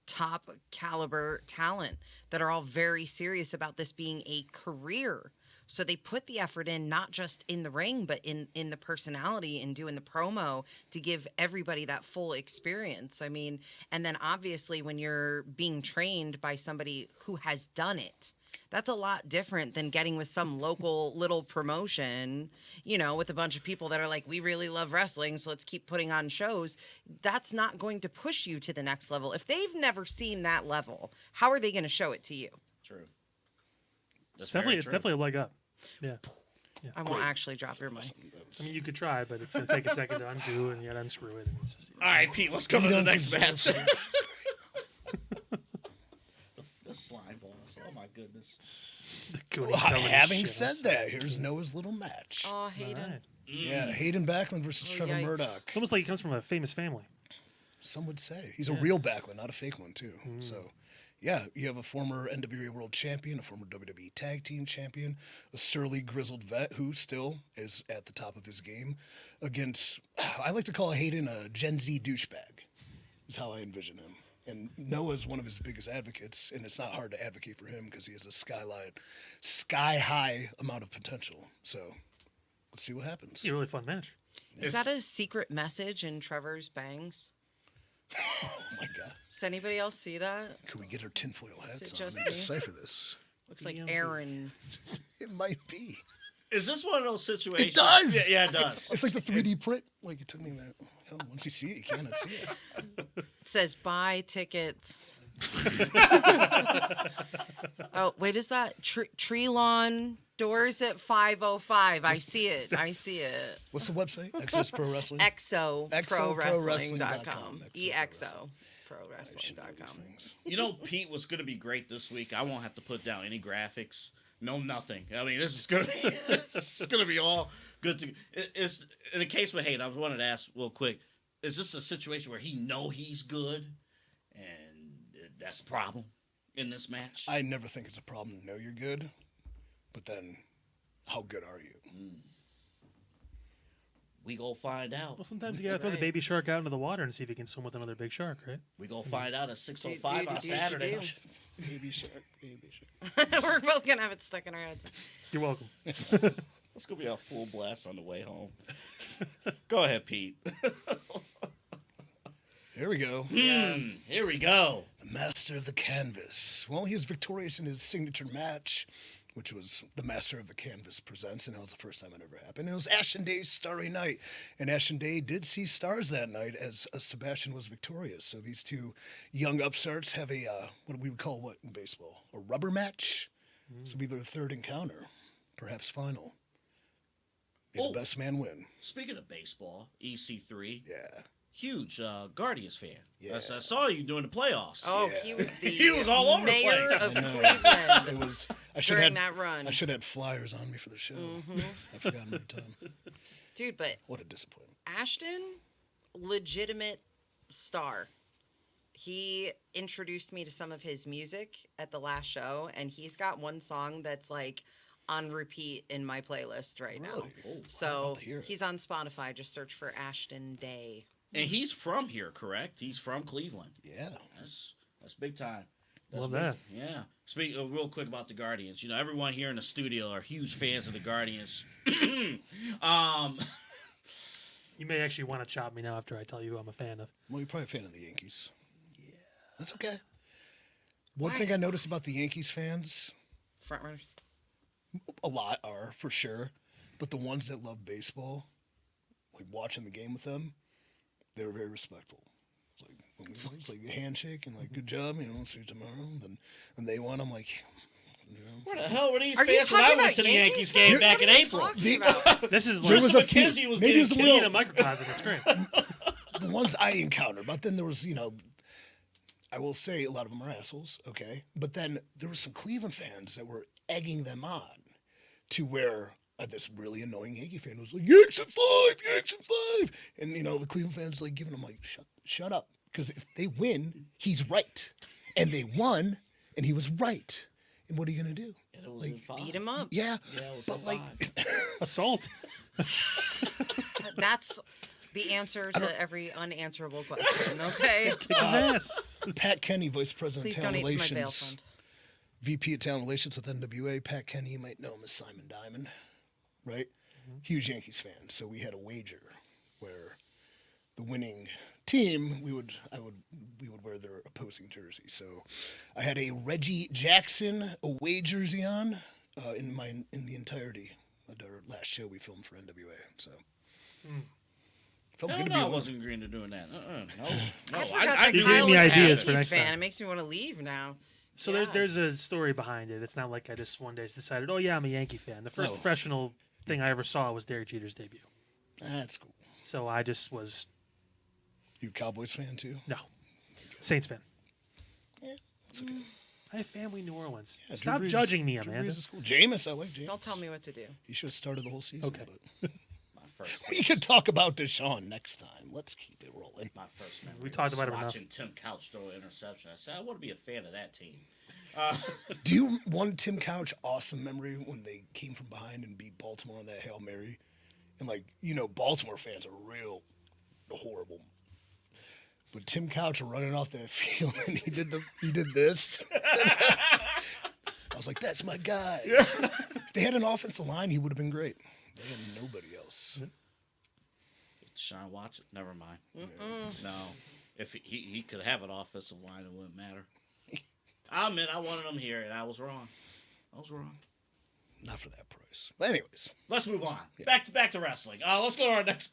top caliber talent that are all very serious about this being a career. So they put the effort in, not just in the ring, but in the personality and doing the promo to give everybody that full experience. I mean, and then obviously when you're being trained by somebody who has done it, that's a lot different than getting with some local little promotion, you know, with a bunch of people that are like, we really love wrestling, so let's keep putting on shows. That's not going to push you to the next level. If they've never seen that level, how are they going to show it to you? True. That's It's definitely a leg up. Yeah. I won't actually drop your mic. I mean, you could try, but it's going to take a second to undo and yet unscrew it. And it's just, All right, Pete, let's go to the next match. The Slimeballz. Oh, my goodness. Well, having said that, here's Noah's little match. Oh, Hayden. All right. Yeah, Hayden Backlund versus Trevor yikes. Murdoch. It's almost like he comes from a famous family. Some would say. He's a real Backlund, not a fake one, too. So, yeah, you have a former NWA World Champion, a former WWE Tag Team Champion, a surly, grizzled vet who still is at the top of his game against, I like to call Hayden a Gen Z douchebag, is how I envision him. And Noah's one of his biggest advocates, and it's not hard to advocate for him because he has a sky-high amount of potential. So, let's see what happens. It's a really fun match. Is that a secret message in Trevor's bangs? Oh, my God. Does anybody else see that? Could we get our tinfoil hats it on just and me? decipher this? Looks like DMT. Aaron. It might be. Is this one of those situations? It does! Yeah, it does. It's like the 3D print. Like, it took me a minute. Hell, once you see it, you cannot see it. It says buy tickets. Oh, wait, is that Tree Lawn doors at 5:05? I see it. I see it. What's the website? Exodus Pro Wrestling? ExoProWrestling.com. EXO EXOProWrestling.com. You know, Pete was going to be great this week. I won't have to put down any graphics. No, nothing. I mean, this is going to be all good. It's in a case with Hayden. I wanted to ask real quick: is this a situation where he's good, and that's a problem in this match? I never think it's a problem to know you're good, but then how good are you? We go find out. Well, sometimes you got to throw the baby shark out into the water and see if he can swim with another big shark, right? We go find out at 6:05 on do. Saturday. Baby shark, baby shark. We're both going to have it stuck in our heads. You're welcome. It's gonna be a full blast on the way home. Go ahead, Pete. Here we go. Yes. Here we go. The master of the canvas. Well, he was victorious in his signature match, which was the Master of the Canvas Presents, and that was the first time it ever happened. It was Ashton Day's Starry Night, and Ashton Day did see stars that night as Sebastian was victorious. So these two young upstarts have a, what we would call what in baseball? A rubber match? This will be their third encounter, perhaps final. May the best man win. Speaking of baseball, EC3, Yeah. huge Guardians fan. Yeah. I saw you during the playoffs. Oh, Yeah. he was the He was all over the mayor place. of I know. Cleveland It was. during that run. I should have had flyers on me for the show. I forgot every time. Dude, but What a disappointment. Ashton legitimate star. He introduced me to some of his music at the last show, and he's got one song that's like on repeat in my playlist right now. Really? Oh, So to hear it. he's on Spotify. Just search for Ashton Day. and he's from here, correct? He's from Cleveland. Yeah. That's big time. That's Love big- that. Yeah. Speak real quick about the Guardians. You know, everyone here in the studio are huge fans of the Guardians. You may actually want to chop me now after I tell you who I'm a fan of. Well, you're probably a fan of the Yankees. Yeah. That's okay. One thing I noticed about the Yankees fans, Frontrunners. a lot are for sure, but the ones that love baseball, like watching the game with them, they were very respectful. It's like a handshake and like good job, see you tomorrow. And they won. I'm like, Where the hell were these Are you fans when I talking went about to the Yankees Yankees game fans? back What in are you April? talking about? This is There like was Tristan a few. McKenzie was Maybe it was getting the being real, a microcosm. It's great. the ones I encountered. But then there was, I will say a lot of them are assholes, okay? But then there were some Cleveland fans that were egging them on to where this really annoying Yankee fan was like, Yanks at 5, Yanks at 5. And, the Cleveland fans like giving them like, shut up. Because if they win, he's right. And they won, and he was right. And what are you going to do? And it was Like, in five. Beat him up. Yeah, Yeah, it was but in like, Assault. That's the answer to every unanswerable question, okay? Kick his ass. Pat Kenny, Vice President Please of Talent donate to my bail Relations, fund. VP of Talent Relations with NWA. Pat Kenny, you might know him as Simon Diamond, right? Huge Yankees fan. So we had a wager where the winning team, we would wear their opposing jersey. So I had a Reggie Jackson away jersey on in the entirety of our last show we filmed for NWA. So felt Hell good to no, be I on. wasn't agreeing to doing that. No. I forgot I that You knew gave Kyle me was a ideas for Yankees next fan. time. It makes me want to leave now. So Yeah. there's a story behind it. It's not like I just one day decided, oh yeah, I'm a Yankee fan. The first Oh. professional thing I ever saw was Derek Jeter's debut. That's cool. So I just was You a Cowboys fan too? no Saints fan. That's okay. I have family in New Orleans. Yeah, Stop Drew Brees- judging me, Drew Amanda. Brees is cool. Jameis, I like Jameis. Don't tell me what to do. You should have started the whole season. Okay. But My first. we can talk about Deshaun next time. Let's keep it rolling. My first memory. We talked was about it enough. watching Tim Couch throw an interception. I said I want to be a fan of that team. Do you want Tim Couch awesome memory when they came from behind and beat Baltimore on that Hail Mary? And Baltimore fans are real horrible. But Tim Couch running off that field and he did this. I was like, that's my guy. If they had an offensive line, he would have been great. They had nobody else. Sean Watson. Never mind. No. If he could have an offensive line, it wouldn't matter. I admit I wanted him here, and I was wrong. Not for that price. But anyways, Let's move on. Back to wrestling. Let's go to our next.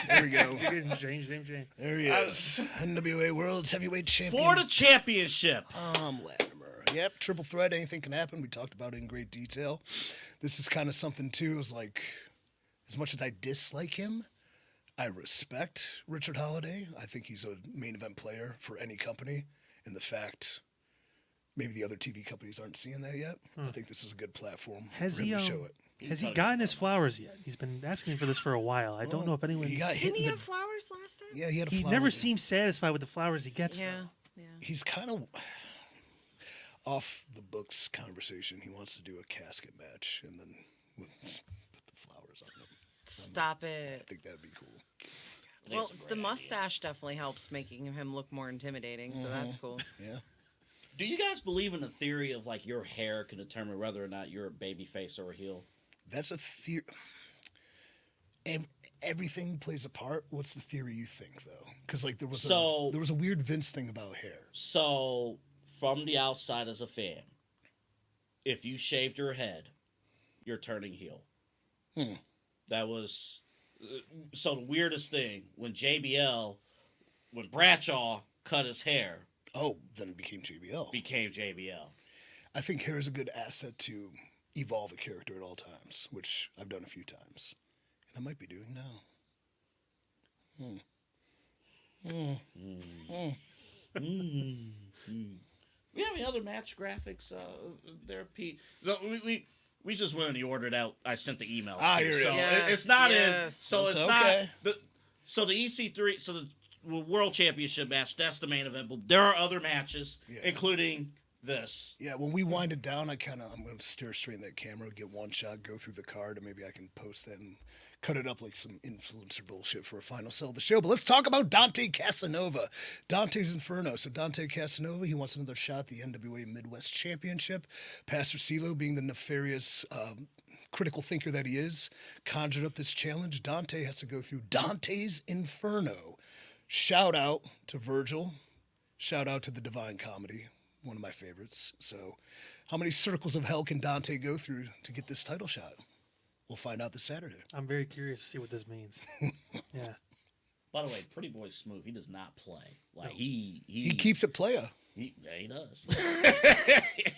there we go. You're getting James. There he is. NWA World Heavyweight Champion. Florida Championship. Thom Lattimer. Yep, triple threat. Anything can happen. We talked about it in great detail. This is kind of something, too, is like, as much as I dislike him, I respect Richard Holliday. I think he's a main event player for any company. And the fact maybe the other TV companies aren't seeing that yet. I think this is a good platform Has for him he to show it. has he gotten his flowers yet? He's been asking for this for a while. I don't know if anyone's. He got hit Didn't in he the... have flowers last time? Yeah, he had a He flower. never seems satisfied with the flowers he gets. Yeah. though. Yeah. He's kind of off the books conversation. He wants to do a casket match and then put the flowers on them. Stop I it. think that'd be cool. Well, the mustache definitely helps making him look more intimidating, so that's cool. Yeah. Do you guys believe in the theory of like your hair can determine whether or not you're a baby face or a heel? That's a theory. Everything plays a part. What's the theory you think, though? Because there was a weird Vince thing about hair. So, from the outside as a fan, if you shaved your head, you're turning heel. That was so the weirdest thing when Bradshaw cut his hair, Oh, then it became JBL. became JBL. I think hair is a good asset to evolve a character at all times, which I've done a few times, and I might be doing now. We have any other match graphics there, Pete? No, we just went and ordered out. I sent the email. Ah, here it is. It's not in. Yes. So That's it's okay. not. So the EC3, so the World Championship match, that's the main event. But there are other matches, including this. Yeah, when we wind it down, I'm going to stare straight in that camera, get one shot, go through the card, and maybe I can post that and cut it up like some influencer bullshit for a final sell of the show. But let's talk about Dante Casanova. Dante's Inferno. So Dante Casanova, he wants another shot at the NWA Midwest Championship. Pastor CeeLo, being the nefarious critical thinker that he is, conjured up this challenge. Dante has to go through Dante's Inferno. Shout out to Virgil. Shout out to the Divine Comedy, one of my favorites. So how many circles of hell can Dante go through to get this title shot? We'll find out this Saturday. I'm very curious to see what this means. Yeah. By the way, Pretty Boy's smooth. He does not play. Like No. he keeps it playa. Yeah, he does.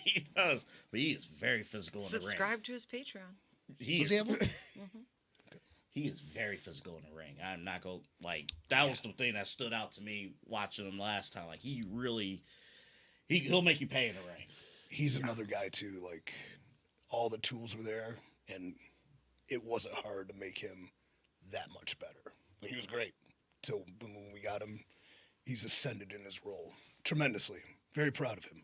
He does. But he is very physical in the ring. Subscribe to his Patreon. Does he have one? He is very physical in the ring. I'm not going like that was the thing that stood out to me watching him last time. Like he really he'll make you pay in the ring. He's another guy too, like all the tools were there and it wasn't hard to make him that much better. Like, he was great. Till when we got him, he's ascended in his role tremendously. Very proud of him.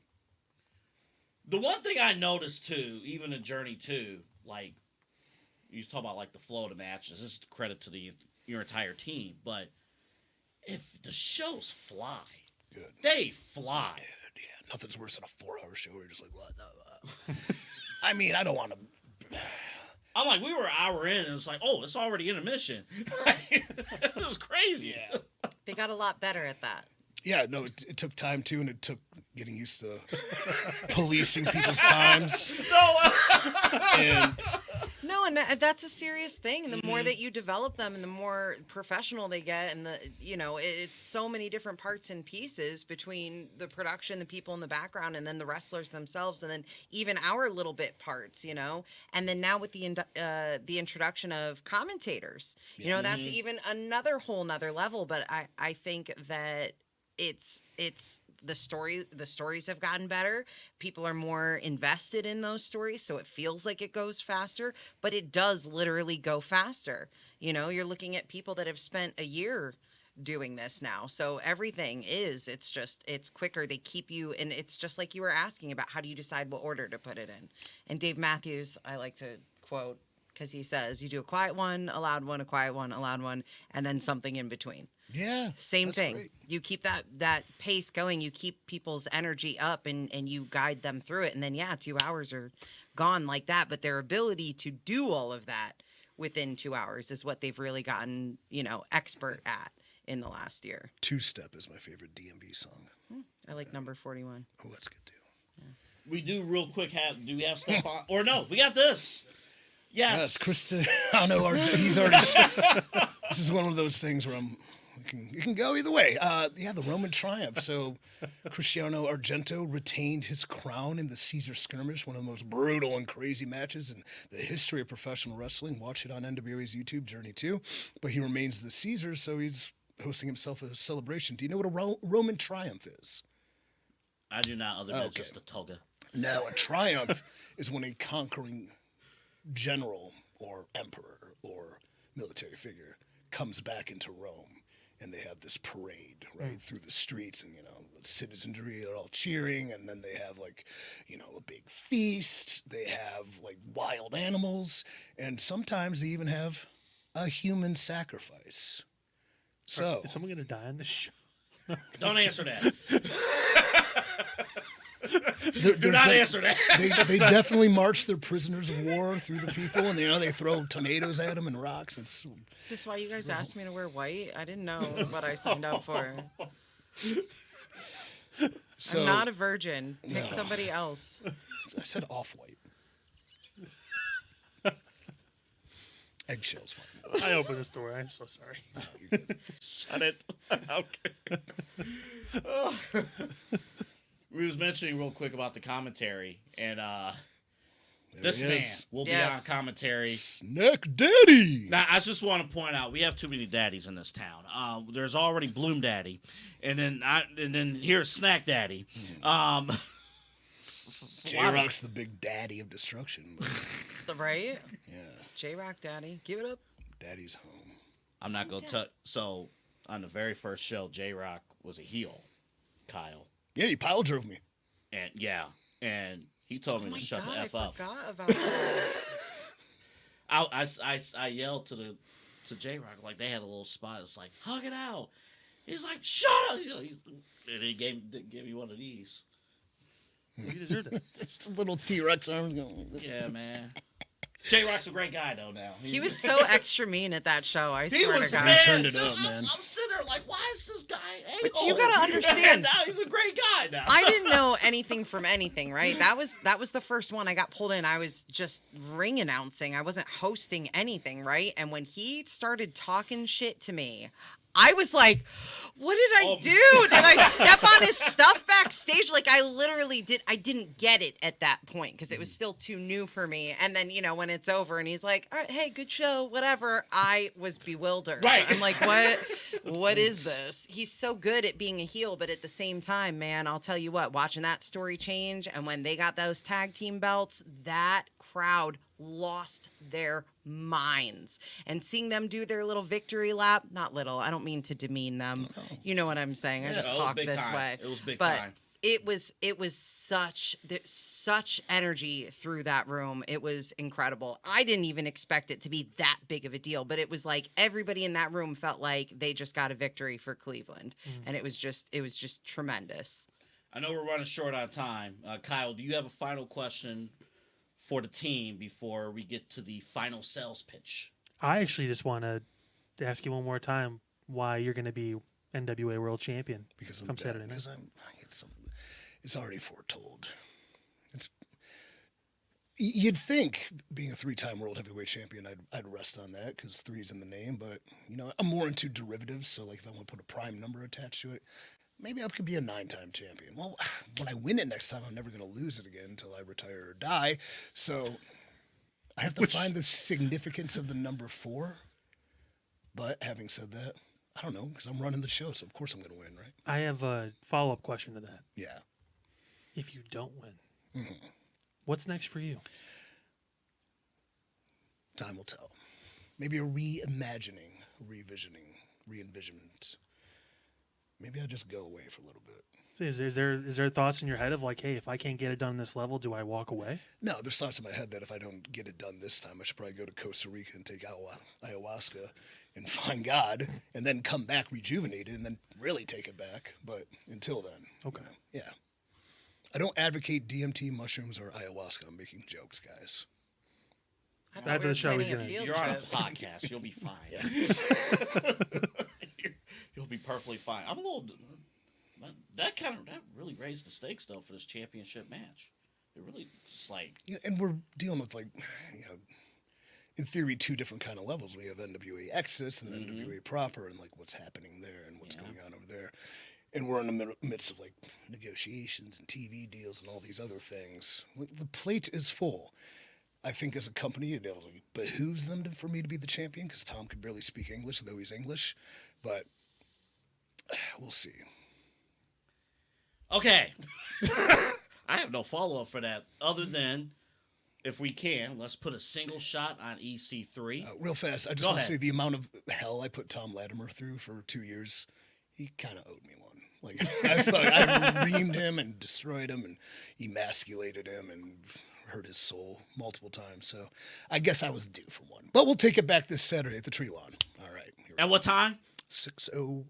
The one thing I noticed too, even in Journey 2, like you talk about like the flow of the matches. This is credit to your entire team, but if the shows fly, Good. they fly. Yeah, nothing's worse than a 4-hour show where you're just like, what the I mean, I don't want to. I'm like, we were an hour in, and it's like, oh, it's already intermission. It was crazy. Yeah. They got a lot better at that. Yeah, no, it took time too, and it took getting used to policing people's times. And No, and that's a serious thing. And the more that you develop them, and the more professional they get, and it's so many different parts and pieces between the production, the people in the background, and then the wrestlers themselves, and then even our little bit parts, And then now with the introduction of commentators, that's even another whole nother level. But I think that it's the stories have gotten better. People are more invested in those stories, so it feels like it goes faster, but it does literally go faster. You're looking at people that have spent a year doing this now. So everything it's quicker. They keep you, and it's just like you were asking about, how do you decide what order to put it in? And Dave Matthews, I like to quote, because he says, you do a quiet one, a loud one, a quiet one, a loud one, and then something in between. yeah, Same that's thing. great. You keep that pace going. You keep people's energy up, and you guide them through it. And then, 2 hours are gone like that. But their ability to do all of that within 2 hours is what they've really gotten, expert at in the last year. Two Step is my favorite DMB song. I like number 41. Oh, that's good too. We do real quick do we have stuff on? Or no, we got this. Yes. Cristiano. He's already. This is one of those things where you can go either way. The Roman Triumph. So Cristiano Argento retained his crown in the Caesar skirmish, one of the most brutal and crazy matches in the history of professional wrestling. Watch it on NWA's YouTube, Journey 2. But he remains the Caesar, so he's hosting himself a celebration. Do you know what a Roman Triumph is? I do not, other than just a toga. No, a triumph is when a conquering general or emperor or military figure comes back into Rome, and they have this parade right through the streets, and the citizenry are all cheering, and then they have a big feast. They have wild animals, and sometimes they even have a human sacrifice. So Is someone going to die on this show? Don't answer that. do Do not answer that. They definitely march their prisoners of war through the people, and they throw tomatoes at them and rocks. It's Is this why you guys asked me to wear white? I didn't know what I signed up for. so. I'm not a virgin. Pick No. somebody else. I said off-white. Eggshell's fine. I opened this door. I'm so sorry. Shut it. Okay. We was mentioning real quick about the commentary, and this he man is. will be Yes. on commentary. Snack Daddy. Now, I just want to point out we have too many daddies in this town. There's already Bloom Daddy, and then here's Snack Daddy. J-Rock's the big daddy of destruction. But The right? yeah, J-Rock Daddy. Give it up. Daddy's home. I'm not going to tell. So, on the very first show, J-Rock was a heel, Kyle. Yeah, you pile drove me. And he told me to shut the F I up. forgot about that. I yelled to J-Rock, like they had a little spot. It's like, hug it out. He's like, shut up. And he gave me one of these. You deserved it. It's a little T-Rex arms going. Yeah, man. J-Rock's a great guy, though, now. He was so extra mean at that show. I He swear was, to God. man. turned it up, man. I'm sitting there like, why is this guy But you a-hole? gotta understand. Now he's a great guy now. I didn't know anything from anything, right? That was the first one I got pulled in. I was just ring announcing. I wasn't hosting anything, right? And when he started talking shit to me, I was like, what did I do? Did I step on his stuff backstage? Like I literally did. I didn't get it at that point because it was still too new for me. And then, when it's over and he's like, all right, hey, good show, whatever. I was bewildered. Right. I'm like, what is this? He's so good at being a heel, but at the same time, man, I'll tell you what, watching that story change and when they got those tag team belts, that crowd lost their minds. And seeing them do their little victory lap, not little, I don't mean to demean them. You know what I'm saying? I just it was talk big this time. way. It was big but time. It was such energy through that room. It was incredible. I didn't even expect it to be that big of a deal, but it was like everybody in that room felt like they just got a victory for Cleveland, and it was just tremendous. I know we're running short on time. Kyle, do you have a final question for the team before we get to the final sales pitch? I actually just want to ask you one more time why you're going to be NWA World Champion Because I'm come bad, Saturday night. because it's already foretold. You'd think being a 3-time World Heavyweight Champion, I'd rest on that because 3's in the name. But I'm more into derivatives. So like if I want to put a prime number attached to it, maybe I could be a 9-time champion. Well, when I win it next time, I'm never going to lose it again until I retire or die. So I have to find the significance of the number 4. But having said that, I don't know because I'm running the show, so of course I'm going to win, right? I have a follow-up question to that. Yeah. If you don't win, what's next for you? Time will tell. Maybe a reimagining, revisioning, re-envisionment. Maybe I'll just go away for a little bit. So is there thoughts in your head of like, hey, if I can't get it done this level, do I walk away? No, there's thoughts in my head that if I don't get it done this time, I should probably go to Costa Rica and take ayahuasca and find God, and then come back rejuvenated, and then really take it back. But until then, Okay. yeah. I don't advocate DMT, mushrooms, or ayahuasca. I'm making jokes, guys. I thought After we were the show, he's planning a gonna- field You're on a trip. podcast. You'll be fine. You'll be perfectly fine. I'm a little. That really raised the stakes though for this championship match. It really just like. And we're dealing with in theory, 2 different kind of levels. We have NWA Exodus and NWA proper, and like what's happening there and what's going on over there. And we're in the midst of like negotiations and TV deals and all these other things. The plate is full. I think as a company, it behooves them for me to be the champion because Thom could barely speak English, though he's English. But we'll see. Okay. I have no follow up for that other than, if we can, let's put a single shot on EC3. Real fast, I just Go want to ahead. say the amount of hell I put Thom Lattimer through for 2 years, he kind of owed me one. Like, I reamed him and destroyed him and emasculated him and hurt his soul multiple times. So I guess I was due for one. But we'll take it back this Saturday at the Tree Lawn. All right. At what time? 6:00.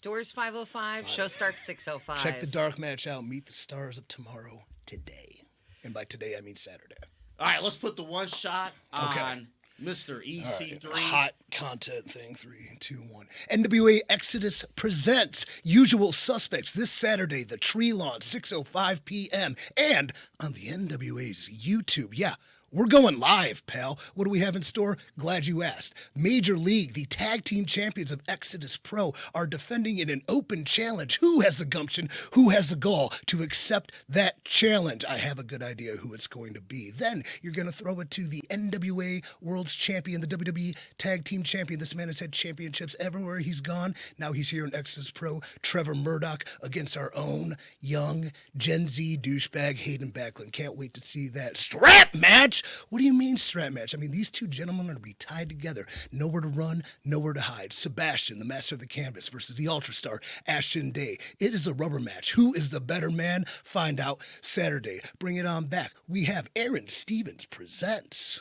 Doors 5:05. Show starts 6:05. Check the dark match out. Meet the stars of tomorrow today. And by today, I mean Saturday. All right, let's put the one shot Okay. on Mr. EC3. All right, hot content thing. 3, 2, 1. NWA Exodus presents Usual Suspects this Saturday, the Tree Lawn, 6:05 p.m. And on the NWA's YouTube. Yeah, we're going live, pal. What do we have in store? Glad you asked. Major League, the tag team champions of Exodus Pro, are defending in an open challenge. Who has the gumption? Who has the gall to accept that challenge? I have a good idea who it's going to be. Then you're going to throw it to the NWA World's Champion, the WWE Tag Team Champion. This man has had championships everywhere he's gone. Now he's here in Exodus Pro. Trevor Murdoch against our own young Gen Z douchebag Hayden Backlund. Can't wait to see that strap match. What do you mean strap match? I mean, these two gentlemen are to be tied together. Nowhere to run, nowhere to hide. Sebastian, the master of the canvas, versus the Ultra Star, Ashton Day. It is a rubber match. Who is the better man? Find out Saturday. Bring it on back. We have Aaron Stevens presents.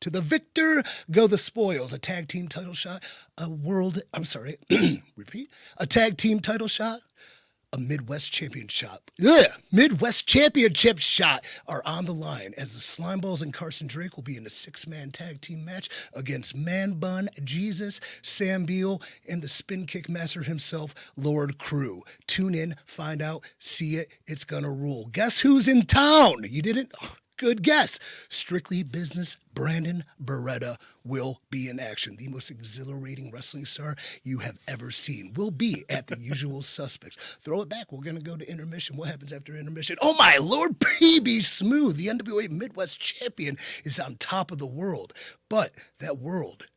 To the victor go the spoils. A tag team title shot. Repeat. A tag team title shot. A Midwest championship. Midwest championship shot are on the line as the Slimeballz and Carson Drake will be in a 6-man tag team match against Manbun, Jesus, Sam Beale, and the spin kick master himself, Lord Crewe. Tune in, find out, see it. It's gonna rule. Guess who's in town? You didn't? Good guess. Strictly Business, Brandon Beretta will be in action. The most exhilarating wrestling star you have ever seen will be at the usual suspects. Throw it back. We're going to go to intermission. What happens after intermission? Oh, my Lord, PB Smooth, the NWA Midwest champion, is on top of the world. But that world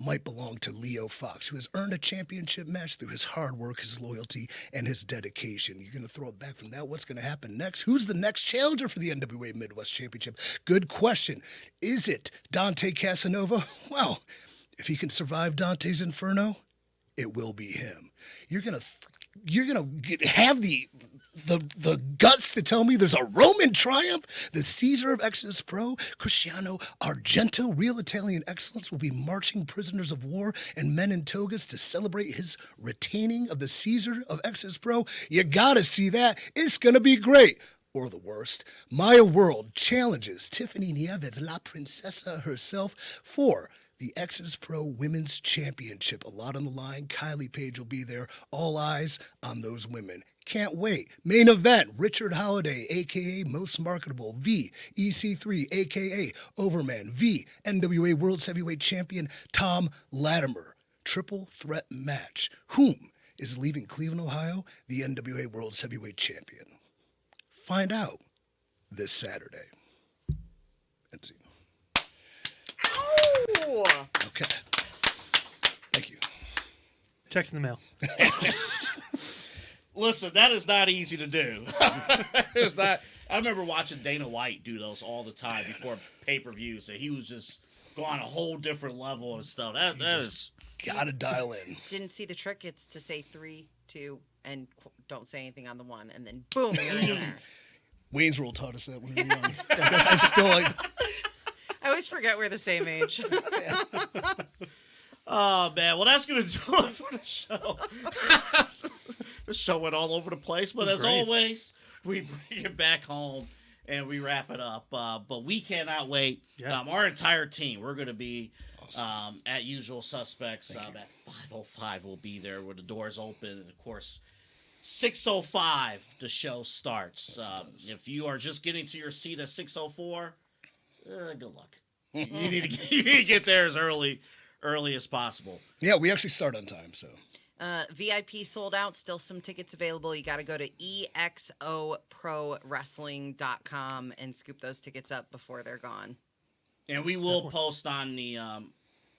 might belong to Leo Fox, who has earned a championship match through his hard work, his loyalty, and his dedication. You're going to throw it back from that. What's going to happen next? Who's the next challenger for the NWA Midwest Championship? Good question. Is it Dante Casanova? Well, if he can survive Dante's Inferno, it will be him. You're gonna have the guts to tell me there's a Roman triumph? The Caesar of Exodus Pro, Cristiano, Argento, real Italian excellence, will be marching prisoners of war and men in togas to celebrate his retaining of the Caesar of Exodus Pro. You gotta see that. It's gonna be great. Or the worst, Maya World challenges Tiffany Nieves, La Princesa herself, for the Exodus Pro Women's Championship. A lot on the line. Kylie Page will be there. All eyes on those women. Can't wait. Main event, Richard Holliday, a.k.a. Most Marketable, v. EC3, a.k.a. Overman, v. NWA World Heavyweight Champion Thom Lattimer. Triple threat match. Whom is leaving Cleveland, Ohio, the NWA World Heavyweight Champion? Find out this Saturday. Let's see. Ow! Okay. Thank you. Checks in the mail. Listen, that is not easy to do. It's not. I remember watching Dana White do those all the time before pay-per-views, and he was just going a whole different level and stuff. That is Gotta dial in. Didn't see the trick. It's to say 3, 2, and don't say anything on the 1, and then boom, you're in there. Wayne's World taught us that when we were young. I still like. I always forget we're the same age. Oh man, well that's gonna do it for the show. The show went all over the place, but as always, we bring it back home and we wrap it up. But we cannot wait. Yeah. Our entire team, we're gonna be at Usual Suspects at 5:05. We'll be there where the doors open, and of course, 6:05 the show starts. If you are just getting to your seat at 6:04, good luck. You need to get there as early as possible. Yeah, we actually start on time, so. VIP sold out. Still some tickets available. You got to go to exoprowrestling.com and scoop those tickets up before they're gone. And we will post on the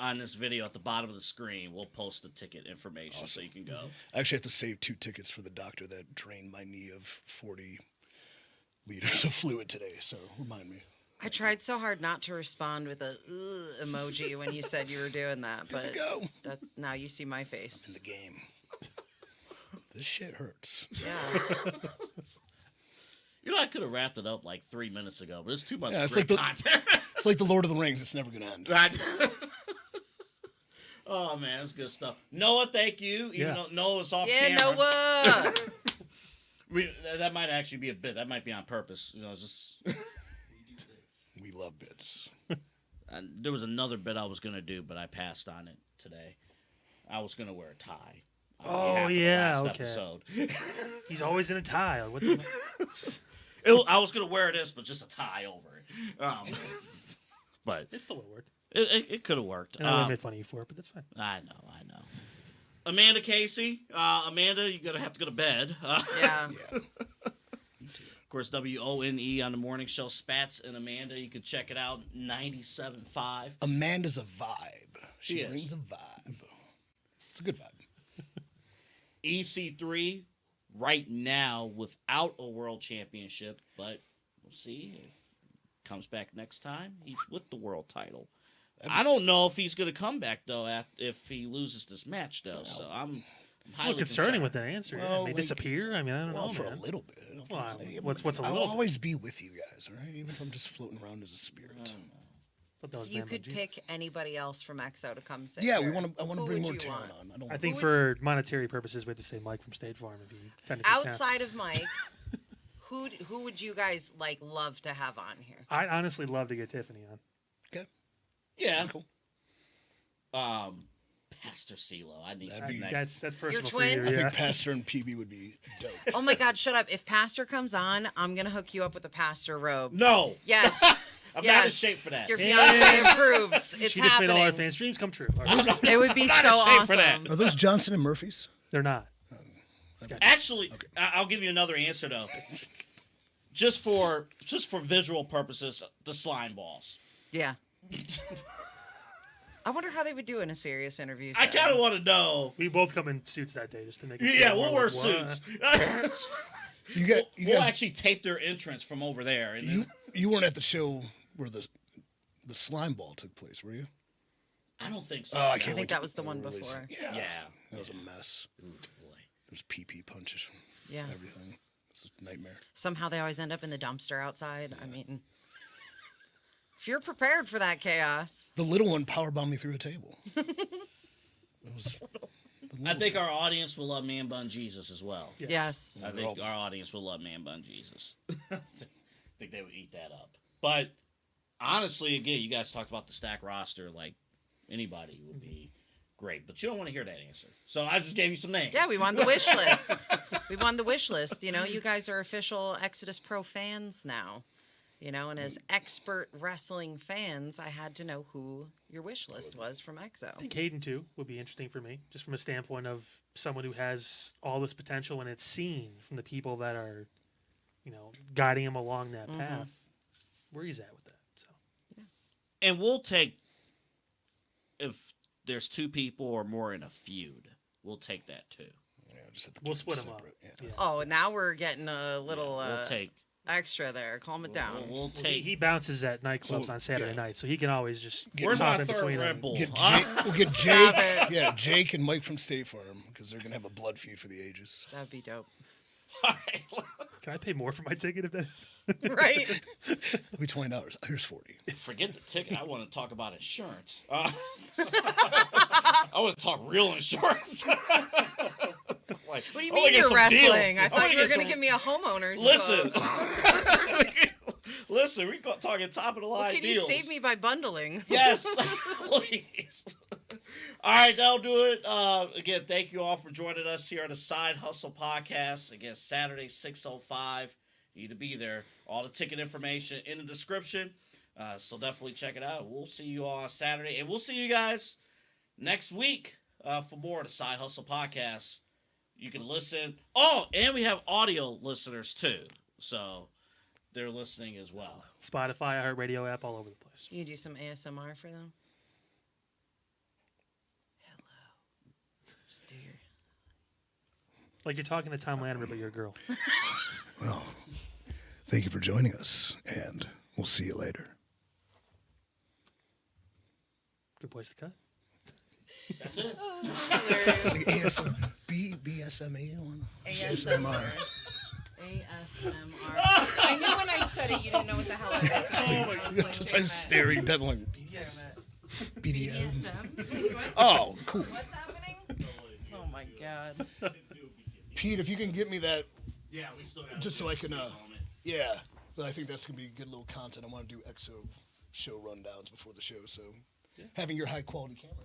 on this video at the bottom of the screen. We'll post the ticket information so you can go. I actually have to save 2 tickets for the doctor that drained my knee of 40 liters of fluid today, so remind me. I tried so hard not to respond with a emoji when you said you were doing that, but now you see my face. In the game. This shit hurts. Yeah. You know, I could have wrapped it up like 3 minutes ago, but it's too much it's great content. It's like the Lord of the Rings. It's never going to end. Oh, man, that's good stuff. Noah, thank you. Even though Noah's off yeah, camera. Noah! That might actually be a bit. That might be on purpose. You know, just... We love bits. There was another bit I was going to do, but I passed on it today. I was going to wear a tie. Oh, yeah, okay. Episode. He's always in a tie. What the... I was going to wear this, but just a tie over it. But It still would have worked. It could have worked. And I would have made fun of you for it, but that's fine. I know. Amanda Casey. Amanda, you're going to have to go to bed. Yeah. Of course, WONE on the morning show, Spats and Amanda. You can check it out, 97.5. Amanda's a vibe. She She brings is. a vibe. It's a good vibe. EC3 right now without a world championship, but we'll see if comes back next time, he's with the world title. I don't know if he's going to come back, though, if he loses this match, though. So I'm highly concerning concerned. with that answer. Well, They like, disappear. I mean, I don't know, for man. a little bit. Well, what's a I'll little? always be with you guys, all right? Even if I'm just floating around as a spirit. Thought that was You Manbun could Jesus. pick anybody else from EXO to come sit Yeah, here. I want to Who bring would more you talent want? on. I don't. I think would- for monetary purposes, we have to say Mike from State Farm if you technically count. Outside of Mike, who would you guys like love to have on here? I'd honestly love to get Tiffany on. Yeah. Cool. Pastor CeeLo. I need That'd be- that. That's personal for twin? you. I Yeah. think Pastor and PB would be dope. Oh my God, shut up! If Pastor comes on, I'm gonna hook you up with a pastor robe. No. Yes. I'm yes. not in shape for that. Your Yeah. fiance approves. It's She just happening. made all our fans' dreams come true. All right. It would be I'm so not ashamed for that. awesome. Are those Johnson and Murphys? They're not. Actually, I'll give you another answer though. Just for visual purposes, the Slimeballz. Yeah. I wonder how they would do in a serious interview. I setting. kind of want to know. We both come in suits that day just to make it Yeah, feel we'll more wear like, suits. You We'll guys, actually tape their entrance from over there. And you weren't at the show where the slime ball took place, were you? I don't think so. Oh, I no. can't I wait think to that was the one release before. it. Yeah. That was a mess. Ooh, boy. There's pee punches. Yeah. Everything. It's a nightmare. Somehow they always end up in the dumpster outside. I mean, if you're prepared for that chaos. The little one powerbombed me through a table. It was I think our audience will love Manbun Jesus as well. Yes. Yes. I think our audience will love Manbun Jesus. I think they would eat that up. But honestly, again, you guys talked about the stack roster. Like anybody would be great, but you don't want to hear that answer. So I just gave you some names. Yeah, we won the wish list. We won the wish list. You know, you guys are official Exodus Pro fans now. You know, and as expert wrestling fans, I had to know who your wish list was from EXO. I think Hayden too would be interesting for me, just from a standpoint of someone who has all this potential and it's seen from the people that are, you know, guiding him along that path. Where he's at with that. So And we'll take, if there's two people or more in a feud, we'll take that too. Yeah, just have to we'll keep split it them up. separate. Yeah. Yeah. Oh, now we're getting a little We'll take. extra there. Calm it down. We'll Well, take. he bounces at nightclubs So, on Saturday yeah. night, so he can always just Where's hop my in third between Red them. Bull? Get Huh? Jake, we'll get Stop Jake. it. Yeah, Jake and Mike from State Farm because they're gonna have a blood feud for the ages. That'd be dope. All right. Can I pay more for my ticket if that? Right? It'll be $20. Here's 40. Forget the ticket. I want to talk about insurance. I want to talk real insurance. Like, What do you I wanna mean get you're some wrestling? deals. I thought you were get going to some- give me a homeowner's Listen. quote. Listen, we're talking top of the line Well, can deals. you save me by bundling? Yes, please. All right, that'll do it. Again, thank you all for joining us here on the Side Hustle Podcast. Again, Saturday, 6:05. You need to be there. All the ticket information in the description. So definitely check it out. We'll see you all on Saturday. And we'll see you guys next week for more of the Side Hustle Podcast. You can listen. Oh, and we have audio listeners too. So they're listening as well. Spotify, iHeartRadio app, all over the place. You do some ASMR for them? Hello. Just do your... Like you're talking to Thom Lattimer, but you're a girl. Well, thank you for joining us, and we'll see you later. Good place to cut. That's it. Hilarious. Like ASMR, BSMA one. ASMR. ASMR. I knew when I said it, you didn't know what the hell I was saying. I was like, Just damn like it. staring, dead like BDM. BDSM? Oh, cool. What's happening? Oh my god. Pete, if you can get me that, Yeah, we still got just so I can, yeah. But I think that's gonna be good little content. I want to do EXO show rundowns before the show, so having your high quality camera.